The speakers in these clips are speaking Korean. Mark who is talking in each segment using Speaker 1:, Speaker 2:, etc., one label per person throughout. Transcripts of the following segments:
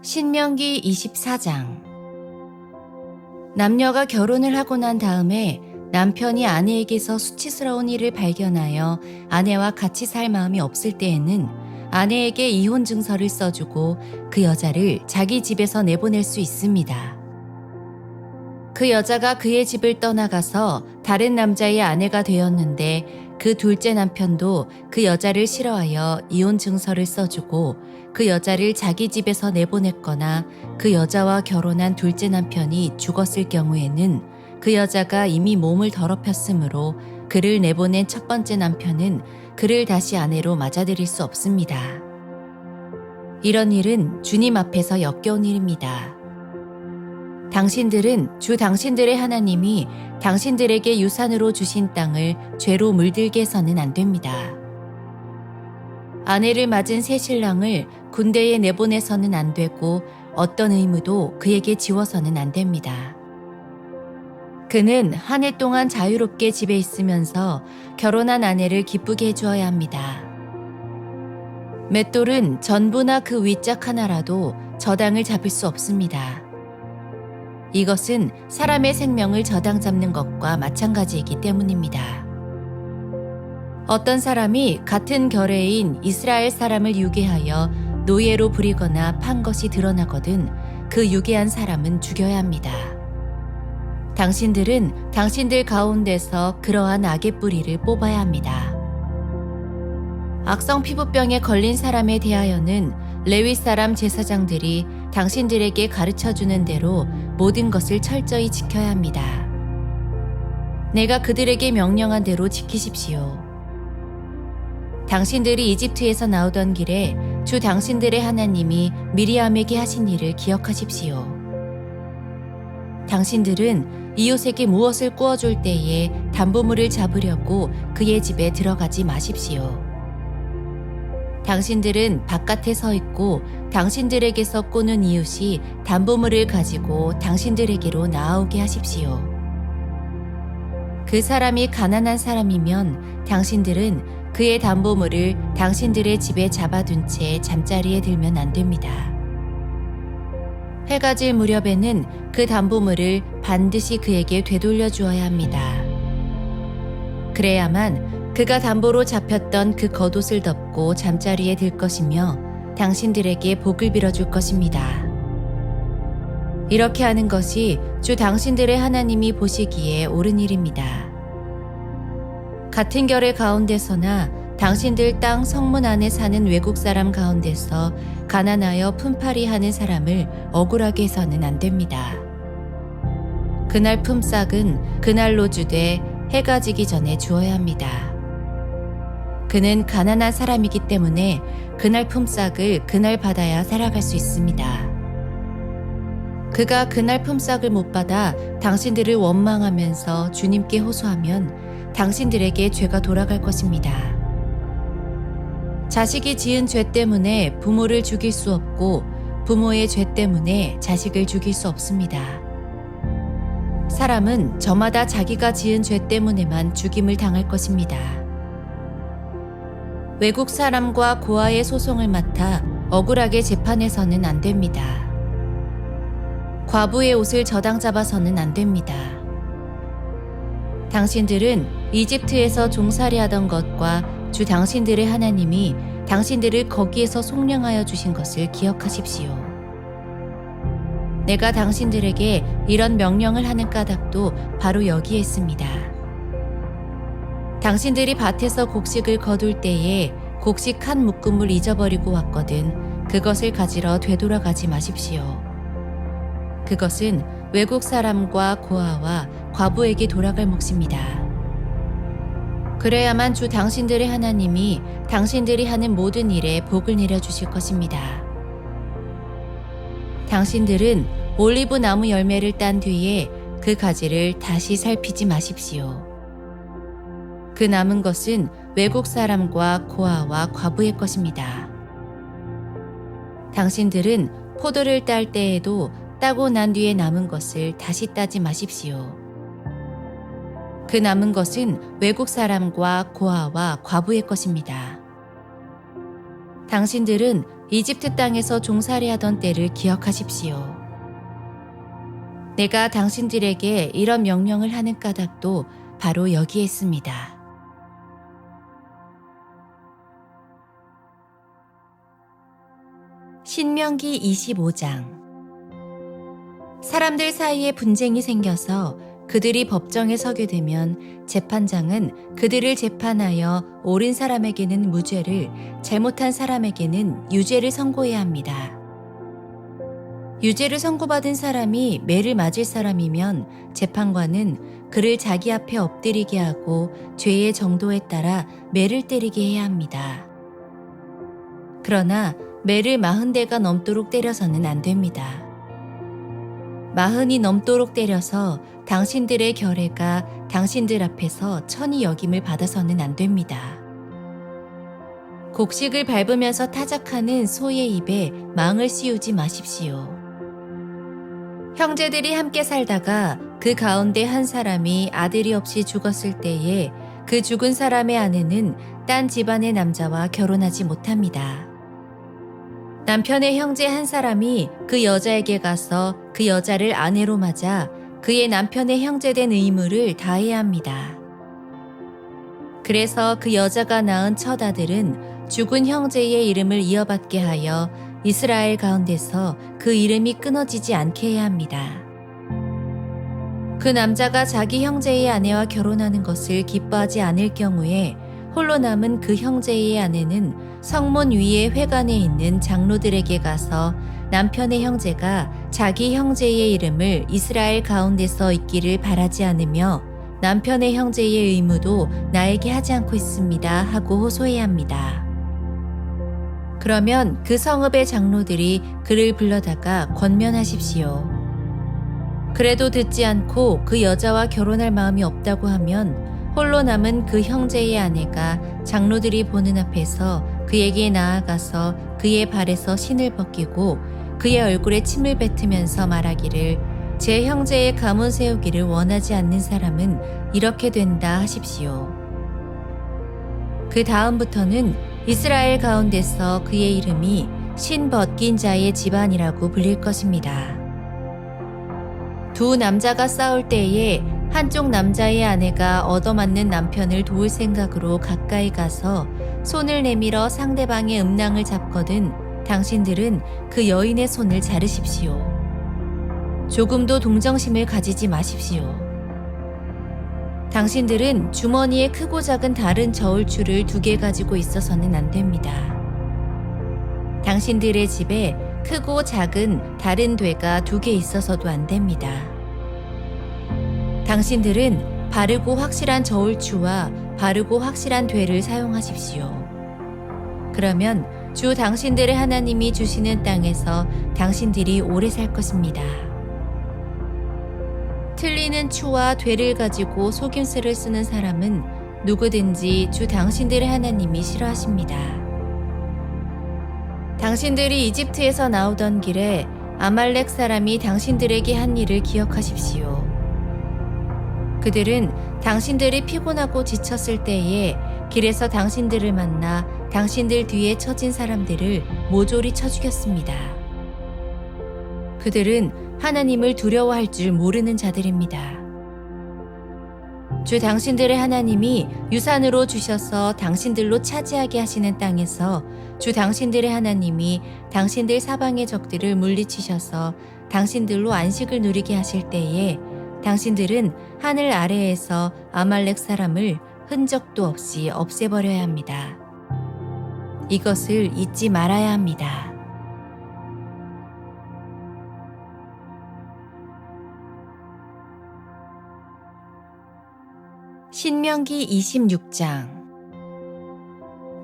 Speaker 1: 신명기 24장. 남녀가 결혼을 하고 난 다음에 남편이 아내에게서 수치스러운 일을 발견하여 아내와 같이 살 마음이 없을 때에는 아내에게 이혼 증서를 써주고 그 여자를 자기 집에서 내보낼 수 있습니다. 그 여자가 그의 집을 떠나가서 다른 남자의 아내가 되었는데 그 둘째 남편도 그 여자를 싫어하여 이혼 증서를 써주고 그 여자를 자기 집에서 내보냈거나 그 여자와 결혼한 둘째 남편이 죽었을 경우에는 그 여자가 이미 몸을 더럽혔으므로 그를 내보낸 첫 번째 남편은 그를 다시 아내로 맞아들일 수 없습니다. 이런 일은 주님 앞에서 역겨운 일입니다. 당신들은 주 당신들의 하나님이 당신들에게 유산으로 주신 땅을 죄로 물들게 해서는 안 됩니다. 아내를 맞은 새 신랑을 군대에 내보내서는 안 되고 어떤 의무도 그에게 지워서는 안 됩니다. 그는 한 해 동안 자유롭게 집에 있으면서 결혼한 아내를 기쁘게 해주어야 합니다. 맷돌은 전부나 그 윗짝 하나라도 저당을 잡을 수 없습니다. 이것은 사람의 생명을 저당 잡는 것과 마찬가지이기 때문입니다. 어떤 사람이 같은 결례인 이스라엘 사람을 유괴하여 노예로 부리거나 판 것이 드러나거든 그 유괴한 사람은 죽여야 합니다. 당신들은 당신들 가운데서 그러한 악의 뿌리를 뽑아야 합니다. 악성 피부병에 걸린 사람에 대하여는 레위 사람 제사장들이 당신들에게 가르쳐주는 대로 모든 것을 철저히 지켜야 합니다. 내가 그들에게 명령한 대로 지키십시오. 당신들이 이집트에서 나오던 길에 주 당신들의 하나님이 미리암에게 하신 일을 기억하십시오. 당신들은 이웃에게 무엇을 구워줄 때에 담보물을 잡으려고 그의 집에 들어가지 마십시오. 당신들은 바깥에 서 있고 당신들에게서 꾸는 이웃이 담보물을 가지고 당신들에게로 나아오게 하십시오. 그 사람이 가난한 사람이면 당신들은 그의 담보물을 당신들의 집에 잡아둔 채 잠자리에 들면 안 됩니다. 해가 질 무렵에는 그 담보물을 반드시 그에게 되돌려 주어야 합니다. 그래야만 그가 담보로 잡혔던 그 겉옷을 덮고 잠자리에 들 것이며 당신들에게 복을 빌어줄 것입니다. 이렇게 하는 것이 주 당신들의 하나님이 보시기에 옳은 일입니다. 같은 결의 가운데서나 당신들 땅 성문 안에 사는 외국 사람 가운데서 가난하여 품팔이 하는 사람을 억울하게 해서는 안 됩니다. 그날 품삯은 그날로 주되 해가 지기 전에 주어야 합니다. 그는 가난한 사람이기 때문에 그날 품삯을 그날 받아야 살아갈 수 있습니다. 그가 그날 품삯을 못 받아 당신들을 원망하면서 주님께 호소하면 당신들에게 죄가 돌아갈 것입니다. 자식이 지은 죄 때문에 부모를 죽일 수 없고 부모의 죄 때문에 자식을 죽일 수 없습니다. 사람은 저마다 자기가 지은 죄 때문에만 죽임을 당할 것입니다. 외국 사람과 고아의 소송을 맡아 억울하게 재판해서는 안 됩니다. 과부의 옷을 저당 잡아서는 안 됩니다. 당신들은 이집트에서 종살이하던 것과 주 당신들의 하나님이 당신들을 거기에서 속량하여 주신 것을 기억하십시오. 내가 당신들에게 이런 명령을 하는 까닭도 바로 여기에 있습니다. 당신들이 밭에서 곡식을 거둘 때에 곡식 한 묶음을 잊어버리고 왔거든 그것을 가지러 되돌아가지 마십시오. 그것은 외국 사람과 고아와 과부에게 돌아갈 몫입니다. 그래야만 주 당신들의 하나님이 당신들이 하는 모든 일에 복을 내려주실 것입니다. 당신들은 올리브 나무 열매를 딴 뒤에 그 가지를 다시 살피지 마십시오. 그 남은 것은 외국 사람과 고아와 과부의 것입니다. 당신들은 포도를 딸 때에도 따고 난 뒤에 남은 것을 다시 따지 마십시오. 그 남은 것은 외국 사람과 고아와 과부의 것입니다. 당신들은 이집트 땅에서 종살이하던 때를 기억하십시오. 내가 당신들에게 이런 명령을 하는 까닭도 바로 여기에 있습니다. 신명기 25장. 사람들 사이에 분쟁이 생겨서 그들이 법정에 서게 되면 재판장은 그들을 재판하여 옳은 사람에게는 무죄를, 잘못한 사람에게는 유죄를 선고해야 합니다. 유죄를 선고받은 사람이 매를 맞을 사람이면 재판관은 그를 자기 앞에 엎드리게 하고 죄의 정도에 따라 매를 때리게 해야 합니다. 그러나 매를 40대가 넘도록 때려서는 안 됩니다. 40이 넘도록 때려서 당신들의 결례가 당신들 앞에서 천히 여김을 받아서는 안 됩니다. 곡식을 밟으면서 타작하는 소의 입에 망을 씌우지 마십시오. 형제들이 함께 살다가 그 가운데 한 사람이 아들이 없이 죽었을 때에 그 죽은 사람의 아내는 딴 집안의 남자와 결혼하지 못합니다. 남편의 형제 한 사람이 그 여자에게 가서 그 여자를 아내로 맞아 그의 남편의 형제된 의무를 다해야 합니다. 그래서 그 여자가 낳은 첫 아들은 죽은 형제의 이름을 이어받게 하여 이스라엘 가운데서 그 이름이 끊어지지 않게 해야 합니다. 그 남자가 자기 형제의 아내와 결혼하는 것을 기뻐하지 않을 경우에 홀로 남은 그 형제의 아내는 성문 위에 회관에 있는 장로들에게 가서 남편의 형제가 자기 형제의 이름을 이스라엘 가운데서 있기를 바라지 않으며 남편의 형제의 의무도 나에게 하지 않고 있습니다 하고 호소해야 합니다. 그러면 그 성읍의 장로들이 그를 불러다가 권면하십시오. 그래도 듣지 않고 그 여자와 결혼할 마음이 없다고 하면 홀로 남은 그 형제의 아내가 장로들이 보는 앞에서 그에게 나아가서 그의 발에서 신을 벗기고 그의 얼굴에 침을 뱉으면서 말하기를 제 형제의 가문 세우기를 원하지 않는 사람은 이렇게 된다 하십시오. 그 다음부터는 이스라엘 가운데서 그의 이름이 신 벗긴 자의 집안이라고 불릴 것입니다. 두 남자가 싸울 때에 한쪽 남자의 아내가 얻어맞는 남편을 도울 생각으로 가까이 가서 손을 내밀어 상대방의 음낭을 잡거든 당신들은 그 여인의 손을 자르십시오. 조금도 동정심을 가지지 마십시오. 당신들은 주머니에 크고 작은 다른 저울추를 2개 가지고 있어서는 안 됩니다. 당신들의 집에 크고 작은 다른 되가 2개 있어서도 안 됩니다. 당신들은 바르고 확실한 저울추와 바르고 확실한 되를 사용하십시오. 그러면 주 당신들의 하나님이 주시는 땅에서 당신들이 오래 살 것입니다. 틀리는 추와 되를 가지고 속임수를 쓰는 사람은 누구든지 주 당신들의 하나님이 싫어하십니다. 당신들이 이집트에서 나오던 길에 아말렉 사람이 당신들에게 한 일을 기억하십시오. 그들은 당신들이 피곤하고 지쳤을 때에 길에서 당신들을 만나 당신들 뒤에 처진 사람들을 모조리 쳐 죽였습니다. 그들은 하나님을 두려워할 줄 모르는 자들입니다. 주 당신들의 하나님이 유산으로 주셔서 당신들로 차지하게 하시는 땅에서 주 당신들의 하나님이 당신들 사방의 적들을 물리치셔서 당신들로 안식을 누리게 하실 때에 당신들은 하늘 아래에서 아말렉 사람을 흔적도 없이 없애버려야 합니다. 이것을 잊지 말아야 합니다. 신명기 26장.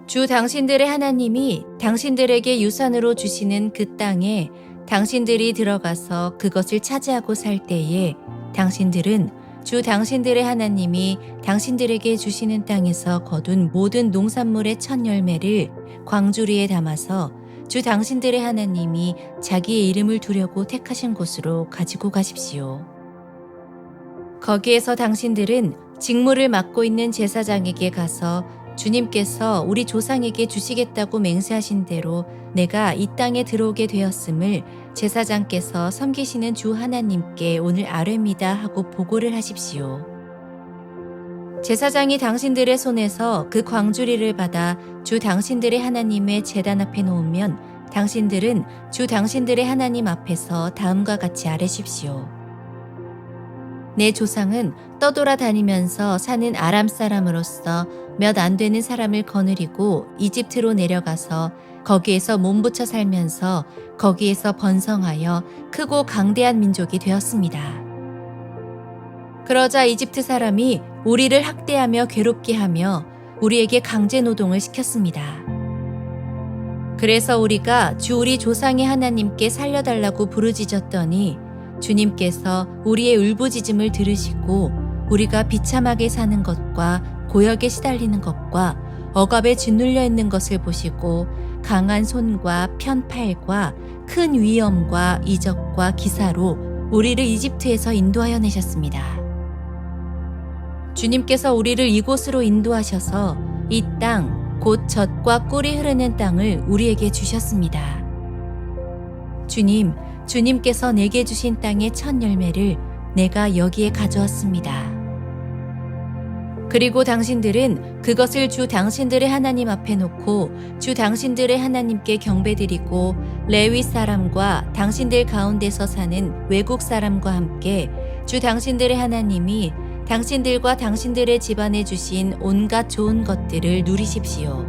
Speaker 1: 주 당신들의 하나님이 당신들에게 유산으로 주시는 그 땅에 당신들이 들어가서 그것을 차지하고 살 때에 당신들은 주 당신들의 하나님이 당신들에게 주시는 땅에서 거둔 모든 농산물의 첫 열매를 광주리에 담아서 주 당신들의 하나님이 자기의 이름을 두려고 택하신 곳으로 가지고 가십시오. 거기에서 당신들은 직무를 맡고 있는 제사장에게 가서 주님께서 우리 조상에게 주시겠다고 맹세하신 대로 내가 이 땅에 들어오게 되었음을 제사장께서 섬기시는 주 하나님께 오늘 아뢰입니다 하고 보고를 하십시오. 제사장이 당신들의 손에서 그 광주리를 받아 주 당신들의 하나님의 제단 앞에 놓으면 당신들은 주 당신들의 하나님 앞에서 다음과 같이 아뢰십시오. 내 조상은 떠돌아다니면서 사는 아람 사람으로서 몇 안 되는 사람을 거느리고 이집트로 내려가서 거기에서 몸부쳐 살면서 거기에서 번성하여 크고 강대한 민족이 되었습니다. 그러자 이집트 사람이 우리를 학대하며 괴롭게 하며 우리에게 강제 노동을 시켰습니다. 그래서 우리가 주 우리 조상의 하나님께 살려달라고 부르짖었더니 주님께서 우리의 울부짖음을 들으시고 우리가 비참하게 사는 것과 고역에 시달리는 것과 억압에 짓눌려 있는 것을 보시고 강한 손과 편 팔과 큰 위엄과 이적과 기사로 우리를 이집트에서 인도하여 내셨습니다. 주님께서 우리를 이곳으로 인도하셔서 이 땅, 곧 젖과 꿀이 흐르는 땅을 우리에게 주셨습니다. 주님께서 내게 주신 땅의 첫 열매를 내가 여기에 가져왔습니다. 그리고 당신들은 그것을 주 당신들의 하나님 앞에 놓고 주 당신들의 하나님께 경배드리고 레위 사람과 당신들 가운데서 사는 외국 사람과 함께 주 당신들의 하나님이 당신들과 당신들의 집안에 주신 온갖 좋은 것들을 누리십시오.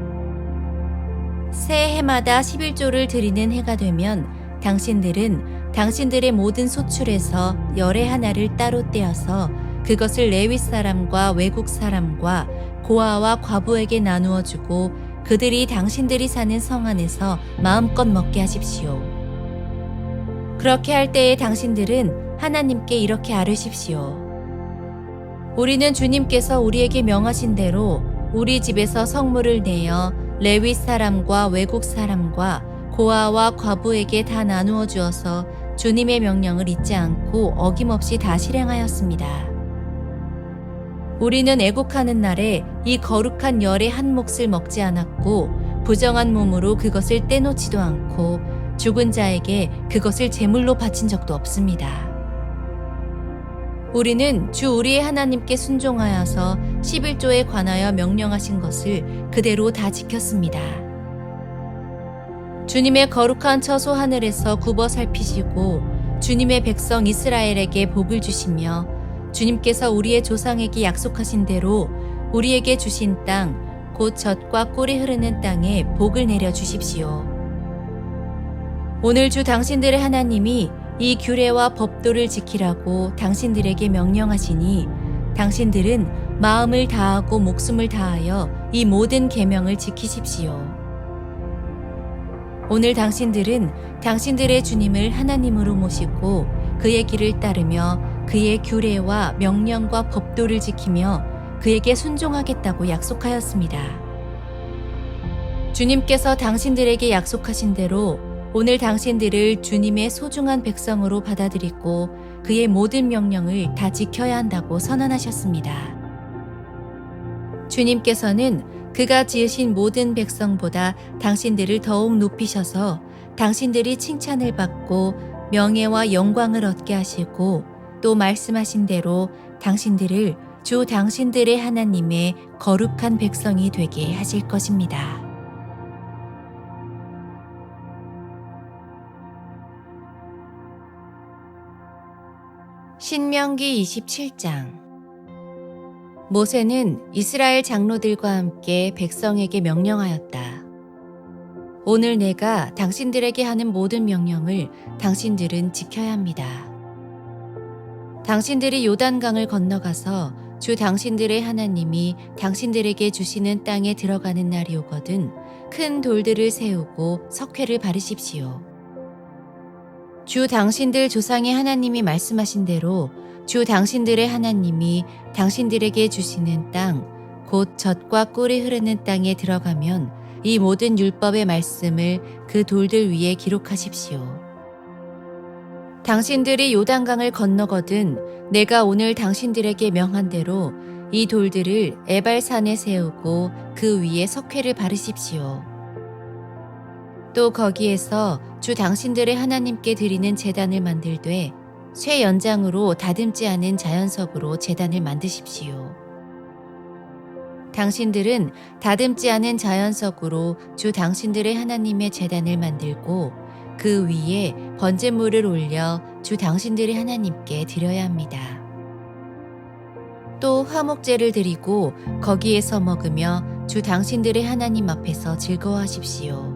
Speaker 1: 새 해마다 11조를 드리는 해가 되면 당신들은 당신들의 모든 소출에서 열의 하나를 따로 떼어서 그것을 레위 사람과 외국 사람과 고아와 과부에게 나누어 주고 그들이 당신들이 사는 성 안에서 마음껏 먹게 하십시오. 그렇게 할 때에 당신들은 하나님께 이렇게 아뢰십시오. 우리는 주님께서 우리에게 명하신 대로 우리 집에서 성물을 내어 레위 사람과 외국 사람과 고아와 과부에게 다 나누어 주어서 주님의 명령을 잊지 않고 어김없이 다 실행하였습니다. 우리는 애국하는 날에 이 거룩한 열의 한 몫을 먹지 않았고 부정한 몸으로 그것을 떼놓지도 않고 죽은 자에게 그것을 제물로 바친 적도 없습니다. 우리는 주 우리의 하나님께 순종하여서 11조에 관하여 명령하신 것을 그대로 다 지켰습니다. 주님의 거룩한 처소 하늘에서 굽어 살피시고 주님의 백성 이스라엘에게 복을 주시며 주님께서 우리의 조상에게 약속하신 대로 우리에게 주신 땅, 곧 젖과 꿀이 흐르는 땅에 복을 내려 주십시오. 오늘 주 당신들의 하나님이 이 규례와 법도를 지키라고 당신들에게 명령하시니 당신들은 마음을 다하고 목숨을 다하여 이 모든 계명을 지키십시오. 오늘 당신들은 당신들의 주님을 하나님으로 모시고 그의 길을 따르며 그의 규례와 명령과 법도를 지키며 그에게 순종하겠다고 약속하였습니다. 주님께서 당신들에게 약속하신 대로 오늘 당신들을 주님의 소중한 백성으로 받아들이고 그의 모든 명령을 다 지켜야 한다고 선언하셨습니다. 주님께서는 그가 지으신 모든 백성보다 당신들을 더욱 높이셔서 당신들이 칭찬을 받고 명예와 영광을 얻게 하시고 또 말씀하신 대로 당신들을 주 당신들의 하나님의 거룩한 백성이 되게 하실 것입니다. 신명기 27장. 모세는 이스라엘 장로들과 함께 백성에게 명령하였다. 오늘 내가 당신들에게 하는 모든 명령을 당신들은 지켜야 합니다. 당신들이 요단강을 건너가서 주 당신들의 하나님이 당신들에게 주시는 땅에 들어가는 날이 오거든 큰 돌들을 세우고 석회를 바르십시오. 주 당신들 조상의 하나님이 말씀하신 대로 주 당신들의 하나님이 당신들에게 주시는 땅, 곧 젖과 꿀이 흐르는 땅에 들어가면 이 모든 율법의 말씀을 그 돌들 위에 기록하십시오. 당신들이 요단강을 건너거든 내가 오늘 당신들에게 명한 대로 이 돌들을 에발산에 세우고 그 위에 석회를 바르십시오. 또 거기에서 주 당신들의 하나님께 드리는 제단을 만들되 쇠 연장으로 다듬지 않은 자연석으로 제단을 만드십시오. 당신들은 다듬지 않은 자연석으로 주 당신들의 하나님의 제단을 만들고 그 위에 번제물을 올려 주 당신들의 하나님께 드려야 합니다. 또 화목제를 드리고 거기에서 먹으며 주 당신들의 하나님 앞에서 즐거워하십시오.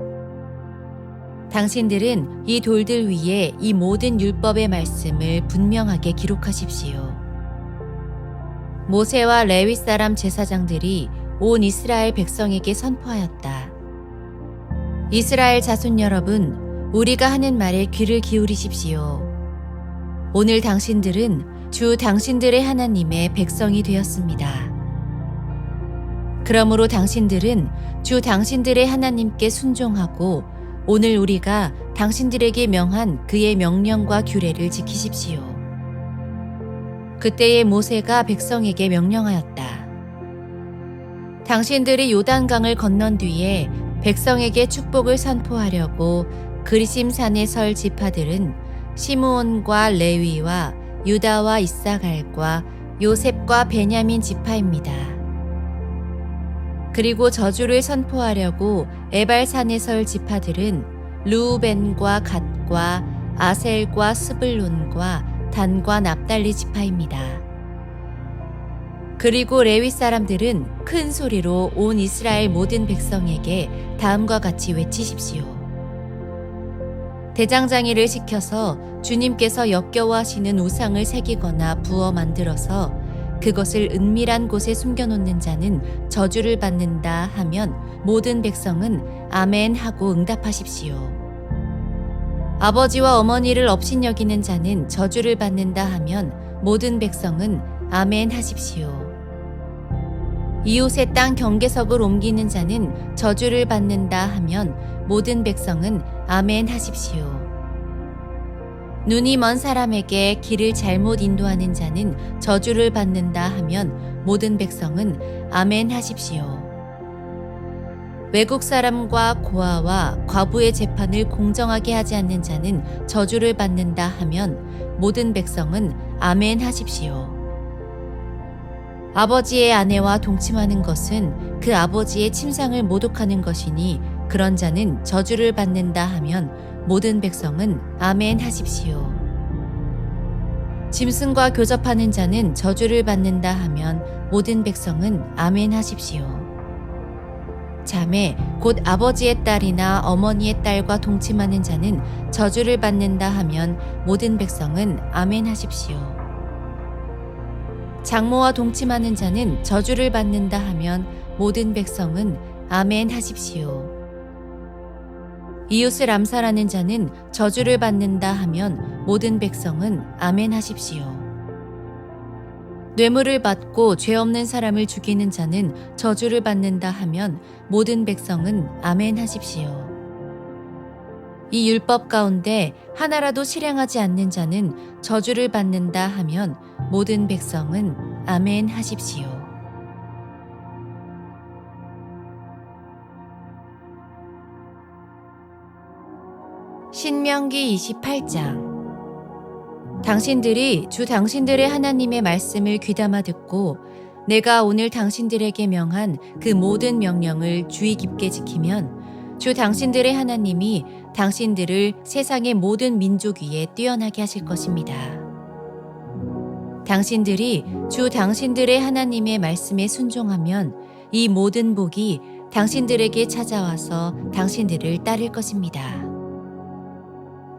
Speaker 1: 당신들은 이 돌들 위에 이 모든 율법의 말씀을 분명하게 기록하십시오. 모세와 레위 사람 제사장들이 온 이스라엘 백성에게 선포하였다. 이스라엘 자손 여러분, 우리가 하는 말에 귀를 기울이십시오. 오늘 당신들은 주 당신들의 하나님의 백성이 되었습니다. 그러므로 당신들은 주 당신들의 하나님께 순종하고 오늘 우리가 당신들에게 명한 그의 명령과 규례를 지키십시오. 그때에 모세가 백성에게 명령하였다. 당신들이 요단강을 건넌 뒤에 백성에게 축복을 선포하려고 그리심산에 설 지파들은 시므온과 레위와 유다와 이사갈과 요셉과 베냐민 지파입니다. 그리고 저주를 선포하려고 에발산에 설 지파들은 르우벤과 갓과 아셀과 스불론과 단과 납달리 지파입니다. 그리고 레위 사람들은 큰 소리로 온 이스라엘 모든 백성에게 다음과 같이 외치십시오. 대장장이를 시켜서 주님께서 역겨워하시는 우상을 새기거나 부어 만들어서 그것을 은밀한 곳에 숨겨놓는 자는 저주를 받는다 하면 모든 백성은 아멘 하고 응답하십시오. 아버지와 어머니를 업신여기는 자는 저주를 받는다 하면 모든 백성은 아멘 하십시오. 이웃의 땅 경계석을 옮기는 자는 저주를 받는다 하면 모든 백성은 아멘 하십시오. 눈이 먼 사람에게 길을 잘못 인도하는 자는 저주를 받는다 하면 모든 백성은 아멘 하십시오. 외국 사람과 고아와 과부의 재판을 공정하게 하지 않는 자는 저주를 받는다 하면 모든 백성은 아멘 하십시오. 아버지의 아내와 동침하는 것은 그 아버지의 침상을 모독하는 것이니 그런 자는 저주를 받는다 하면 모든 백성은 아멘 하십시오. 짐승과 교접하는 자는 저주를 받는다 하면 모든 백성은 아멘 하십시오. 자매, 곧 아버지의 딸이나 어머니의 딸과 동침하는 자는 저주를 받는다 하면 모든 백성은 아멘 하십시오. 장모와 동침하는 자는 저주를 받는다 하면 모든 백성은 아멘 하십시오. 이웃을 암살하는 자는 저주를 받는다 하면 모든 백성은 아멘 하십시오. 뇌물을 받고 죄 없는 사람을 죽이는 자는 저주를 받는다 하면 모든 백성은 아멘 하십시오. 이 율법 가운데 하나라도 실행하지 않는 자는 저주를 받는다 하면 모든 백성은 아멘 하십시오. 신명기 28장. 당신들이 주 당신들의 하나님의 말씀을 귀담아 듣고 내가 오늘 당신들에게 명한 그 모든 명령을 주의 깊게 지키면 주 당신들의 하나님이 당신들을 세상의 모든 민족 위에 뛰어나게 하실 것입니다. 당신들이 주 당신들의 하나님의 말씀에 순종하면 이 모든 복이 당신들에게 찾아와서 당신들을 따를 것입니다.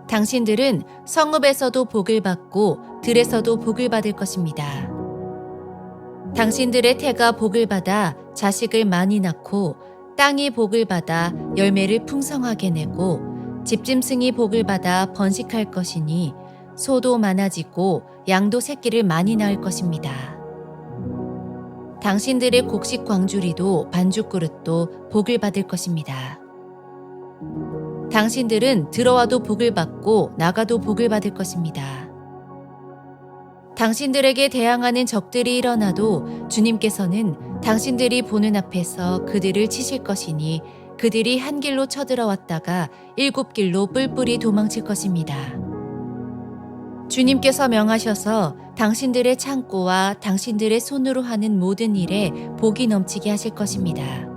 Speaker 1: 당신들은 성읍에서도 복을 받고 들에서도 복을 받을 것입니다. 당신들의 태가 복을 받아 자식을 많이 낳고 땅이 복을 받아 열매를 풍성하게 내고 집짐승이 복을 받아 번식할 것이니 소도 많아지고 양도 새끼를 많이 낳을 것입니다. 당신들의 곡식 광주리도 반죽그릇도 복을 받을 것입니다. 당신들은 들어와도 복을 받고 나가도 복을 받을 것입니다. 당신들에게 대항하는 적들이 일어나도 주님께서는 당신들이 보는 앞에서 그들을 치실 것이니 그들이 한 길로 쳐들어왔다가 7길로 뿔뿔이 도망칠 것입니다. 주님께서 명하셔서 당신들의 창고와 당신들의 손으로 하는 모든 일에 복이 넘치게 하실 것입니다.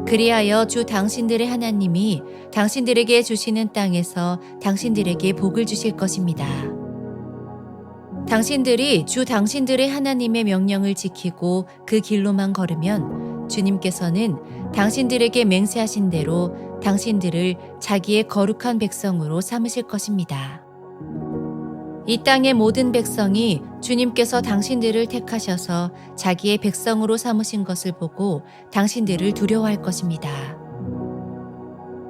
Speaker 1: 그리하여 주 당신들의 하나님이 당신들에게 주시는 땅에서 당신들에게 복을 주실 것입니다. 당신들이 주 당신들의 하나님의 명령을 지키고 그 길로만 걸으면 주님께서는 당신들에게 맹세하신 대로 당신들을 자기의 거룩한 백성으로 삼으실 것입니다. 이 땅의 모든 백성이 주님께서 당신들을 택하셔서 자기의 백성으로 삼으신 것을 보고 당신들을 두려워할 것입니다.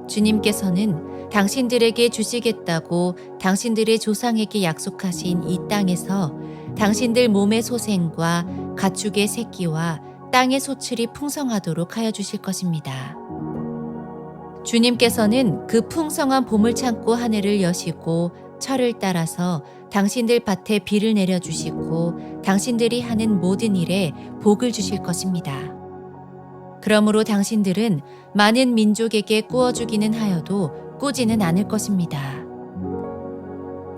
Speaker 1: 주님께서는 당신들에게 주시겠다고 당신들의 조상에게 약속하신 이 땅에서 당신들 몸의 소생과 가축의 새끼와 땅의 소출이 풍성하도록 하여 주실 것입니다. 주님께서는 그 풍성한 보물창고 하늘을 여시고 철을 따라서 당신들 밭에 비를 내려주시고 당신들이 하는 모든 일에 복을 주실 것입니다. 그러므로 당신들은 많은 민족에게 꾸어주기는 하여도 꾸지는 않을 것입니다.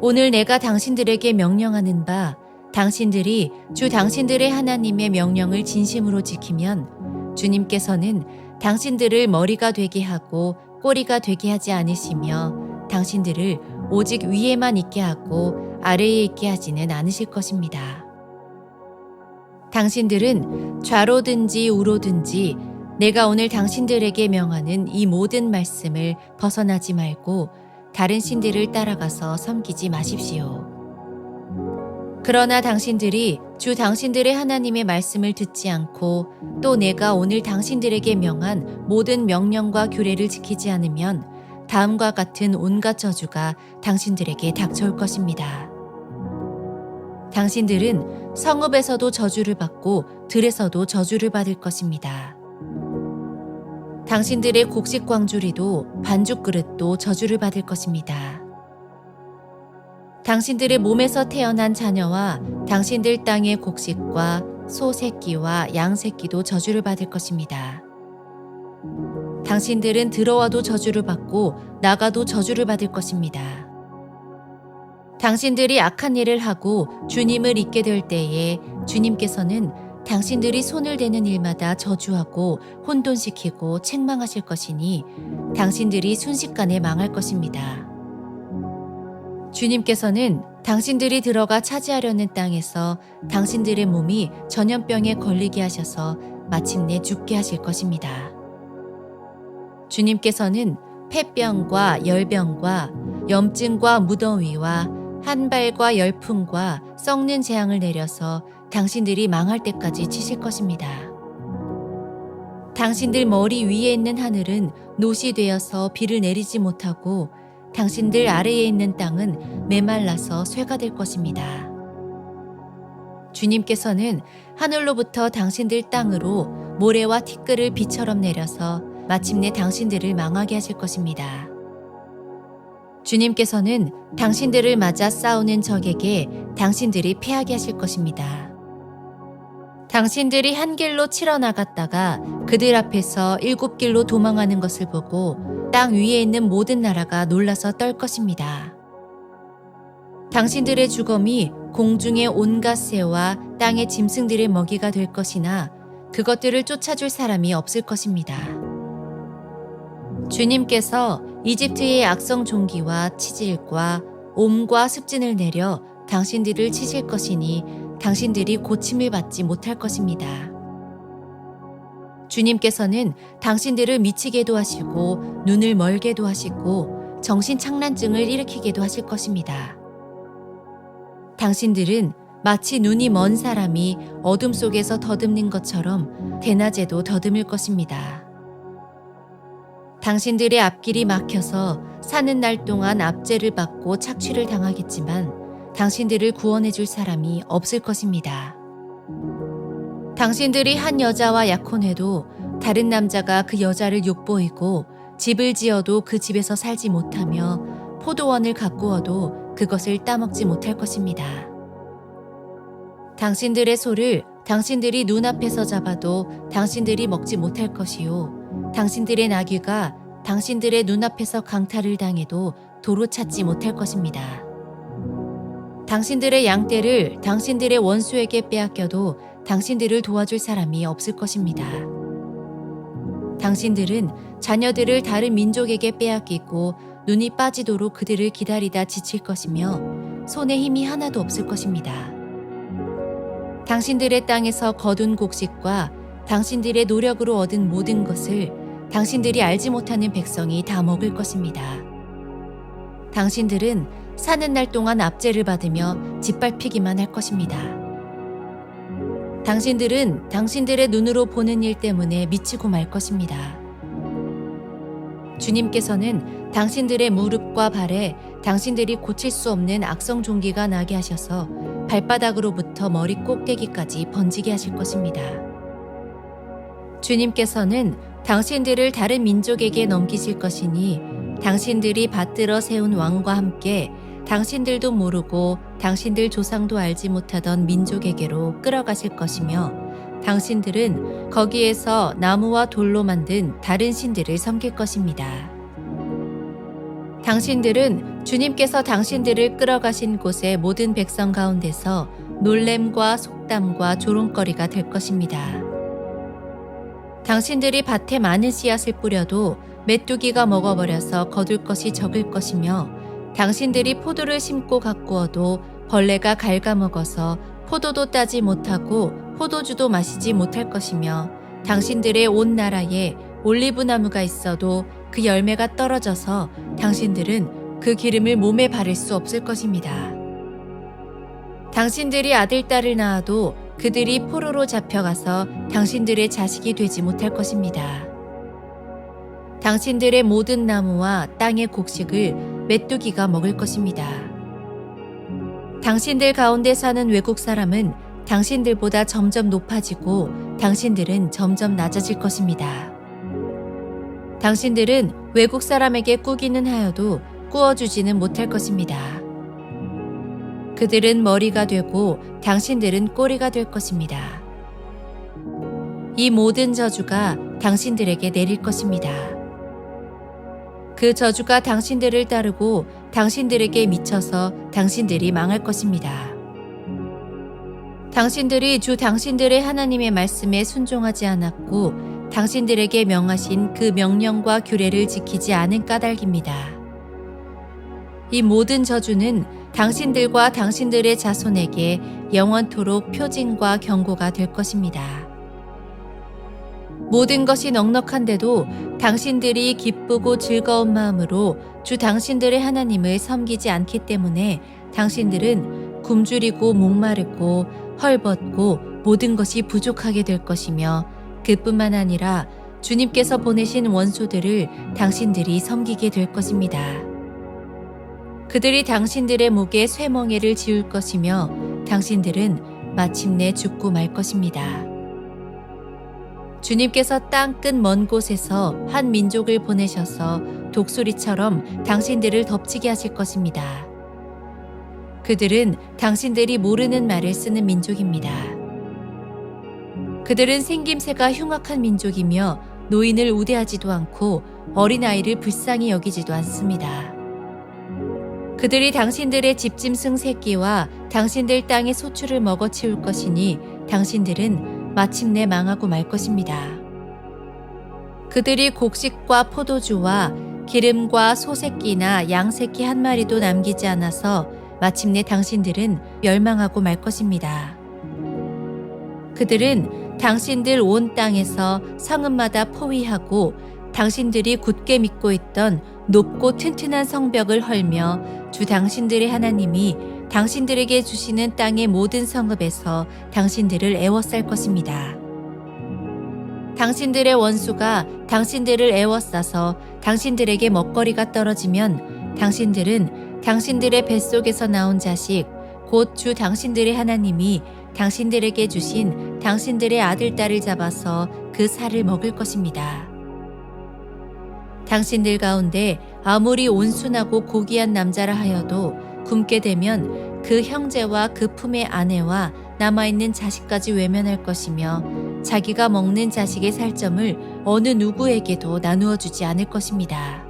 Speaker 1: 오늘 내가 당신들에게 명령하는 바 당신들이 주 당신들의 하나님의 명령을 진심으로 지키면 주님께서는 당신들을 머리가 되게 하고 꼬리가 되게 하지 않으시며 당신들을 오직 위에만 있게 하고 아래에 있게 하지는 않으실 것입니다. 당신들은 좌로든지 우로든지 내가 오늘 당신들에게 명하는 이 모든 말씀을 벗어나지 말고 다른 신들을 따라가서 섬기지 마십시오. 그러나 당신들이 주 당신들의 하나님의 말씀을 듣지 않고 또 내가 오늘 당신들에게 명한 모든 명령과 규례를 지키지 않으면 다음과 같은 온갖 저주가 당신들에게 닥쳐올 것입니다. 당신들은 성읍에서도 저주를 받고 들에서도 저주를 받을 것입니다. 당신들의 곡식 광주리도 반죽 그릇도 저주를 받을 것입니다. 당신들의 몸에서 태어난 자녀와 당신들 땅의 곡식과 소 새끼와 양 새끼도 저주를 받을 것입니다. 당신들은 들어와도 저주를 받고 나가도 저주를 받을 것입니다. 당신들이 악한 일을 하고 주님을 잊게 될 때에 주님께서는 당신들이 손을 대는 일마다 저주하고 혼돈시키고 책망하실 것이니 당신들이 순식간에 망할 것입니다. 주님께서는 당신들이 들어가 차지하려는 땅에서 당신들의 몸이 전염병에 걸리게 하셔서 마침내 죽게 하실 것입니다. 주님께서는 폐병과 열병과 염증과 무더위와 한발과 열풍과 썩는 재앙을 내려서 당신들이 망할 때까지 치실 것입니다. 당신들 머리 위에 있는 하늘은 노시 되어서 비를 내리지 못하고 당신들 아래에 있는 땅은 메말라서 쇠가 될 것입니다. 주님께서는 하늘로부터 당신들 땅으로 모래와 티끌을 비처럼 내려서 마침내 당신들을 망하게 하실 것입니다. 주님께서는 당신들을 맞아 싸우는 적에게 당신들이 패하게 하실 것입니다. 당신들이 한 길로 치러 나갔다가 그들 앞에서 7길로 도망하는 것을 보고 땅 위에 있는 모든 나라가 놀라서 떨 것입니다. 당신들의 주검이 공중의 온갖 새와 땅의 짐승들의 먹이가 될 것이나 그것들을 쫓아줄 사람이 없을 것입니다. 주님께서 이집트의 악성 종기와 치질과 옴과 습진을 내려 당신들을 치실 것이니 당신들이 고침을 받지 못할 것입니다. 주님께서는 당신들을 미치게도 하시고 눈을 멀게도 하시고 정신착란증을 일으키게도 하실 것입니다. 당신들은 마치 눈이 먼 사람이 어둠 속에서 더듬는 것처럼 대낮에도 더듬을 것입니다. 당신들의 앞길이 막혀서 사는 날 동안 압제를 받고 착취를 당하겠지만 당신들을 구원해 줄 사람이 없을 것입니다. 당신들이 한 여자와 약혼해도 다른 남자가 그 여자를 욕보이고 집을 지어도 그 집에서 살지 못하며 포도원을 가꾸어도 그것을 따먹지 못할 것입니다. 당신들의 소를 당신들이 눈앞에서 잡아도 당신들이 먹지 못할 것이요. 당신들의 나귀가 당신들의 눈앞에서 강탈을 당해도 도로 찾지 못할 것입니다. 당신들의 양떼를 당신들의 원수에게 빼앗겨도 당신들을 도와줄 사람이 없을 것입니다. 당신들은 자녀들을 다른 민족에게 빼앗기고 눈이 빠지도록 그들을 기다리다 지칠 것이며 손에 힘이 하나도 없을 것입니다. 당신들의 땅에서 거둔 곡식과 당신들의 노력으로 얻은 모든 것을 당신들이 알지 못하는 백성이 다 먹을 것입니다. 당신들은 사는 날 동안 압제를 받으며 짓밟히기만 할 것입니다. 당신들은 당신들의 눈으로 보는 일 때문에 미치고 말 것입니다. 주님께서는 당신들의 무릎과 발에 당신들이 고칠 수 없는 악성 종기가 나게 하셔서 발바닥으로부터 머리 꼭대기까지 번지게 하실 것입니다. 주님께서는 당신들을 다른 민족에게 넘기실 것이니 당신들이 받들어 세운 왕과 함께 당신들도 모르고 당신들 조상도 알지 못하던 민족에게로 끌어가실 것이며 당신들은 거기에서 나무와 돌로 만든 다른 신들을 섬길 것입니다. 당신들은 주님께서 당신들을 끌어가신 곳의 모든 백성 가운데서 놀램과 속담과 조롱거리가 될 것입니다. 당신들이 밭에 많은 씨앗을 뿌려도 메뚜기가 먹어버려서 거둘 것이 적을 것이며 당신들이 포도를 심고 가꾸어도 벌레가 갉아먹어서 포도도 따지 못하고 포도주도 마시지 못할 것이며 당신들의 온 나라에 올리브나무가 있어도 그 열매가 떨어져서 당신들은 그 기름을 몸에 바를 수 없을 것입니다. 당신들이 아들, 딸을 낳아도 그들이 포로로 잡혀가서 당신들의 자식이 되지 못할 것입니다. 당신들의 모든 나무와 땅의 곡식을 메뚜기가 먹을 것입니다. 당신들 가운데 사는 외국 사람은 당신들보다 점점 높아지고 당신들은 점점 낮아질 것입니다. 당신들은 외국 사람에게 꾸기는 하여도 꾸어주지는 못할 것입니다. 그들은 머리가 되고 당신들은 꼬리가 될 것입니다. 이 모든 저주가 당신들에게 내릴 것입니다. 그 저주가 당신들을 따르고 당신들에게 미쳐서 당신들이 망할 것입니다. 당신들이 주 당신들의 하나님의 말씀에 순종하지 않았고 당신들에게 명하신 그 명령과 규례를 지키지 않은 까닭입니다. 이 모든 저주는 당신들과 당신들의 자손에게 영원토록 표징과 경고가 될 것입니다. 모든 것이 넉넉한데도 당신들이 기쁘고 즐거운 마음으로 주 당신들의 하나님을 섬기지 않기 때문에 당신들은 굶주리고 목마르고 헐벗고 모든 것이 부족하게 될 것이며 그뿐만 아니라 주님께서 보내신 원수들을 당신들이 섬기게 될 것입니다. 그들이 당신들의 목에 쇠멍에를 지을 것이며 당신들은 마침내 죽고 말 것입니다. 주님께서 땅 끝 먼 곳에서 한 민족을 보내셔서 독수리처럼 당신들을 덮치게 하실 것입니다. 그들은 당신들이 모르는 말을 쓰는 민족입니다. 그들은 생김새가 흉악한 민족이며 노인을 우대하지도 않고 어린아이를 불쌍히 여기지도 않습니다. 그들이 당신들의 집짐승 새끼와 당신들 땅의 소출을 먹어치울 것이니 당신들은 마침내 망하고 말 것입니다. 그들이 곡식과 포도주와 기름과 소새끼나 양새끼 한 마리도 남기지 않아서 마침내 당신들은 멸망하고 말 것입니다. 그들은 당신들 온 땅에서 성읍마다 포위하고 당신들이 굳게 믿고 있던 높고 튼튼한 성벽을 헐며 주 당신들의 하나님이 당신들에게 주시는 땅의 모든 성읍에서 당신들을 애워쌀 것입니다. 당신들의 원수가 당신들을 애워싸서 당신들에게 먹거리가 떨어지면 당신들은 당신들의 뱃속에서 나온 자식 곧 주 당신들의 하나님이 당신들에게 주신 당신들의 아들, 딸을 잡아서 그 살을 먹을 것입니다. 당신들 가운데 아무리 온순하고 고귀한 남자라 하여도 굶게 되면 그 형제와 그 품의 아내와 남아있는 자식까지 외면할 것이며 자기가 먹는 자식의 살점을 어느 누구에게도 나누어 주지 않을 것입니다.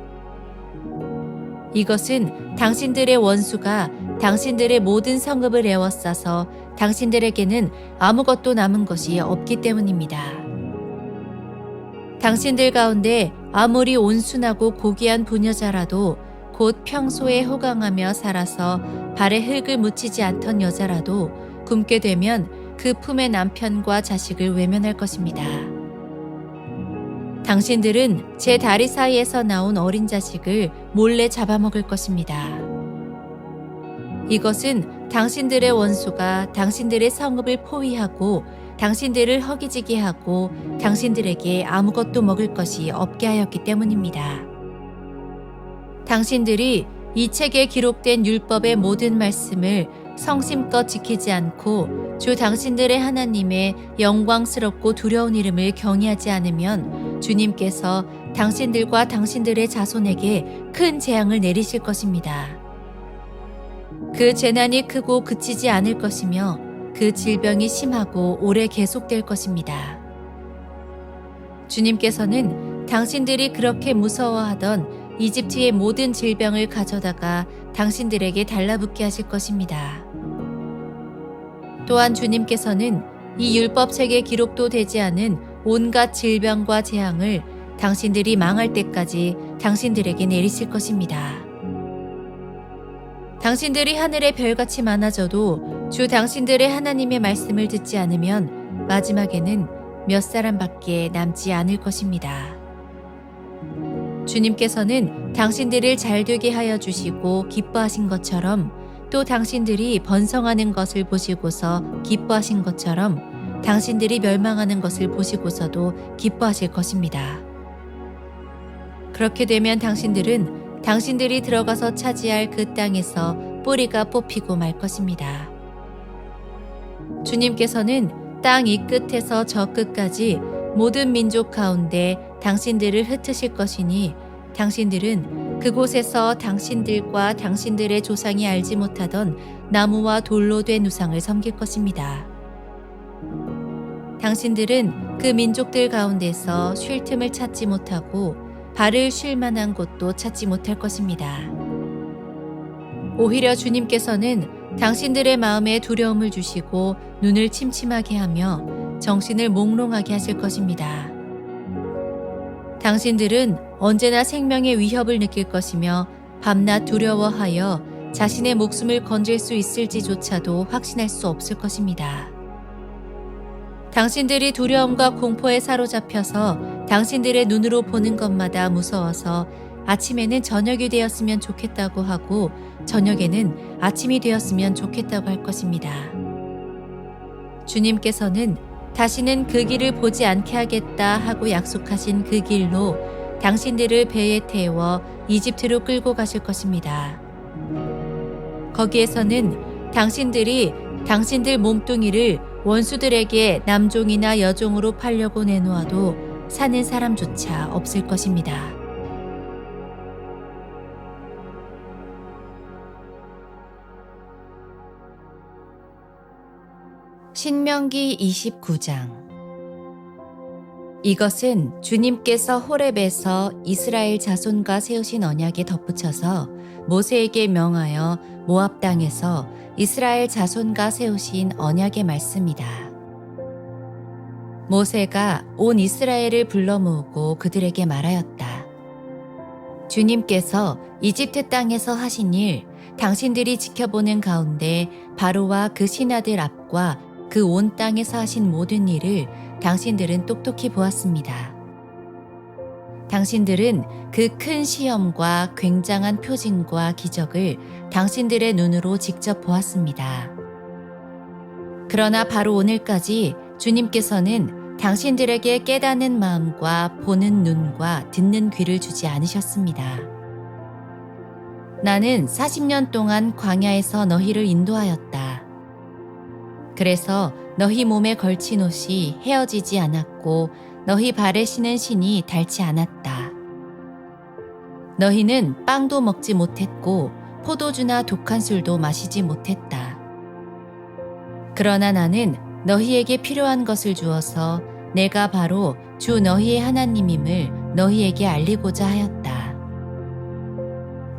Speaker 1: 이것은 당신들의 원수가 당신들의 모든 성읍을 에워싸서 당신들에게는 아무것도 남은 것이 없기 때문입니다. 당신들 가운데 아무리 온순하고 고귀한 부녀자라도 곧 평소에 호강하며 살아서 발에 흙을 묻히지 않던 여자라도 굶게 되면 그 품의 남편과 자식을 외면할 것입니다. 당신들은 제 다리 사이에서 나온 어린 자식을 몰래 잡아먹을 것입니다. 이것은 당신들의 원수가 당신들의 성읍을 포위하고 당신들을 허기지게 하고 당신들에게 아무것도 먹을 것이 없게 하였기 때문입니다. 당신들이 이 책에 기록된 율법의 모든 말씀을 성심껏 지키지 않고 주 당신들의 하나님의 영광스럽고 두려운 이름을 경외하지 않으면 주님께서 당신들과 당신들의 자손에게 큰 재앙을 내리실 것입니다. 그 재난이 크고 그치지 않을 것이며 그 질병이 심하고 오래 계속될 것입니다. 주님께서는 당신들이 그렇게 무서워하던 이집트의 모든 질병을 가져다가 당신들에게 달라붙게 하실 것입니다. 또한 주님께서는 이 율법책에 기록도 되지 않은 온갖 질병과 재앙을 당신들이 망할 때까지 당신들에게 내리실 것입니다. 당신들이 하늘의 별같이 많아져도 주 당신들의 하나님의 말씀을 듣지 않으면 마지막에는 몇 사람밖에 남지 않을 것입니다. 주님께서는 당신들을 잘되게 하여 주시고 기뻐하신 것처럼 또 당신들이 번성하는 것을 보시고서 기뻐하신 것처럼 당신들이 멸망하는 것을 보시고서도 기뻐하실 것입니다. 그렇게 되면 당신들은 당신들이 들어가서 차지할 그 땅에서 뿌리가 뽑히고 말 것입니다. 주님께서는 땅 이 끝에서 저 끝까지 모든 민족 가운데 당신들을 흩으실 것이니 당신들은 그곳에서 당신들과 당신들의 조상이 알지 못하던 나무와 돌로 된 우상을 섬길 것입니다. 당신들은 그 민족들 가운데서 쉴 틈을 찾지 못하고 발을 쉴 만한 곳도 찾지 못할 것입니다. 오히려 주님께서는 당신들의 마음에 두려움을 주시고 눈을 침침하게 하며 정신을 몽롱하게 하실 것입니다. 당신들은 언제나 생명의 위협을 느낄 것이며 밤낮 두려워하여 자신의 목숨을 건질 수 있을지조차도 확신할 수 없을 것입니다. 당신들이 두려움과 공포에 사로잡혀서 당신들의 눈으로 보는 것마다 무서워서 아침에는 저녁이 되었으면 좋겠다고 하고 저녁에는 아침이 되었으면 좋겠다고 할 것입니다. 주님께서는 다시는 그 길을 보지 않게 하겠다 하고 약속하신 그 길로 당신들을 배에 태워 이집트로 끌고 가실 것입니다. 거기에서는 당신들이 당신들 몸뚱이를 원수들에게 남종이나 여종으로 팔려고 내놓아도 사는 사람조차 없을 것입니다. 신명기 29장. 이것은 주님께서 호렙에서 이스라엘 자손과 세우신 언약에 덧붙여서 모세에게 명하여 모압 땅에서 이스라엘 자손과 세우신 언약의 말씀이다. 모세가 온 이스라엘을 불러 모으고 그들에게 말하였다. 주님께서 이집트 땅에서 하신 일, 당신들이 지켜보는 가운데 바로와 그 신하들 앞과 그 온 땅에서 하신 모든 일을 당신들은 똑똑히 보았습니다. 당신들은 그 큰 시험과 굉장한 표징과 기적을 당신들의 눈으로 직접 보았습니다. 그러나 바로 오늘까지 주님께서는 당신들에게 깨닫는 마음과 보는 눈과 듣는 귀를 주지 않으셨습니다. 나는 40년 동안 광야에서 너희를 인도하였다. 그래서 너희 몸에 걸친 옷이 헤어지지 않았고 너희 발에 신은 신이 닳지 않았다. 너희는 빵도 먹지 못했고 포도주나 독한 술도 마시지 못했다. 그러나 나는 너희에게 필요한 것을 주어서 내가 바로 주 너희의 하나님임을 너희에게 알리고자 하였다.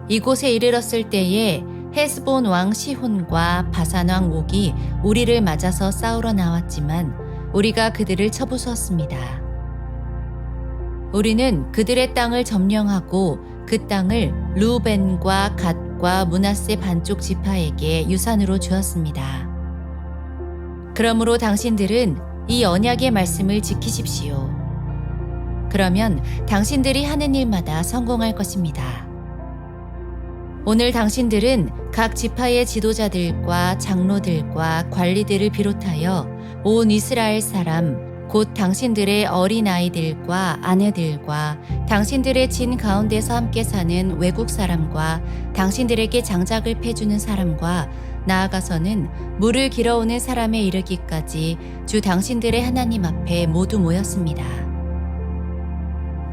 Speaker 1: 이곳에 이르렀을 때에 헤스본 왕 시혼과 바산 왕 옥이 우리를 맞아서 싸우러 나왔지만 우리가 그들을 쳐부수었습니다. 우리는 그들의 땅을 점령하고 그 땅을 르우벤과 갓과 므낫세 반쪽 지파에게 유산으로 주었습니다. 그러므로 당신들은 이 언약의 말씀을 지키십시오. 그러면 당신들이 하는 일마다 성공할 것입니다. 오늘 당신들은 각 지파의 지도자들과 장로들과 관리들을 비롯하여 온 이스라엘 사람, 곧 당신들의 어린아이들과 아내들과 당신들의 진 가운데서 함께 사는 외국 사람과 당신들에게 장작을 패주는 사람과 나아가서는 물을 길어오는 사람에 이르기까지 주 당신들의 하나님 앞에 모두 모였습니다.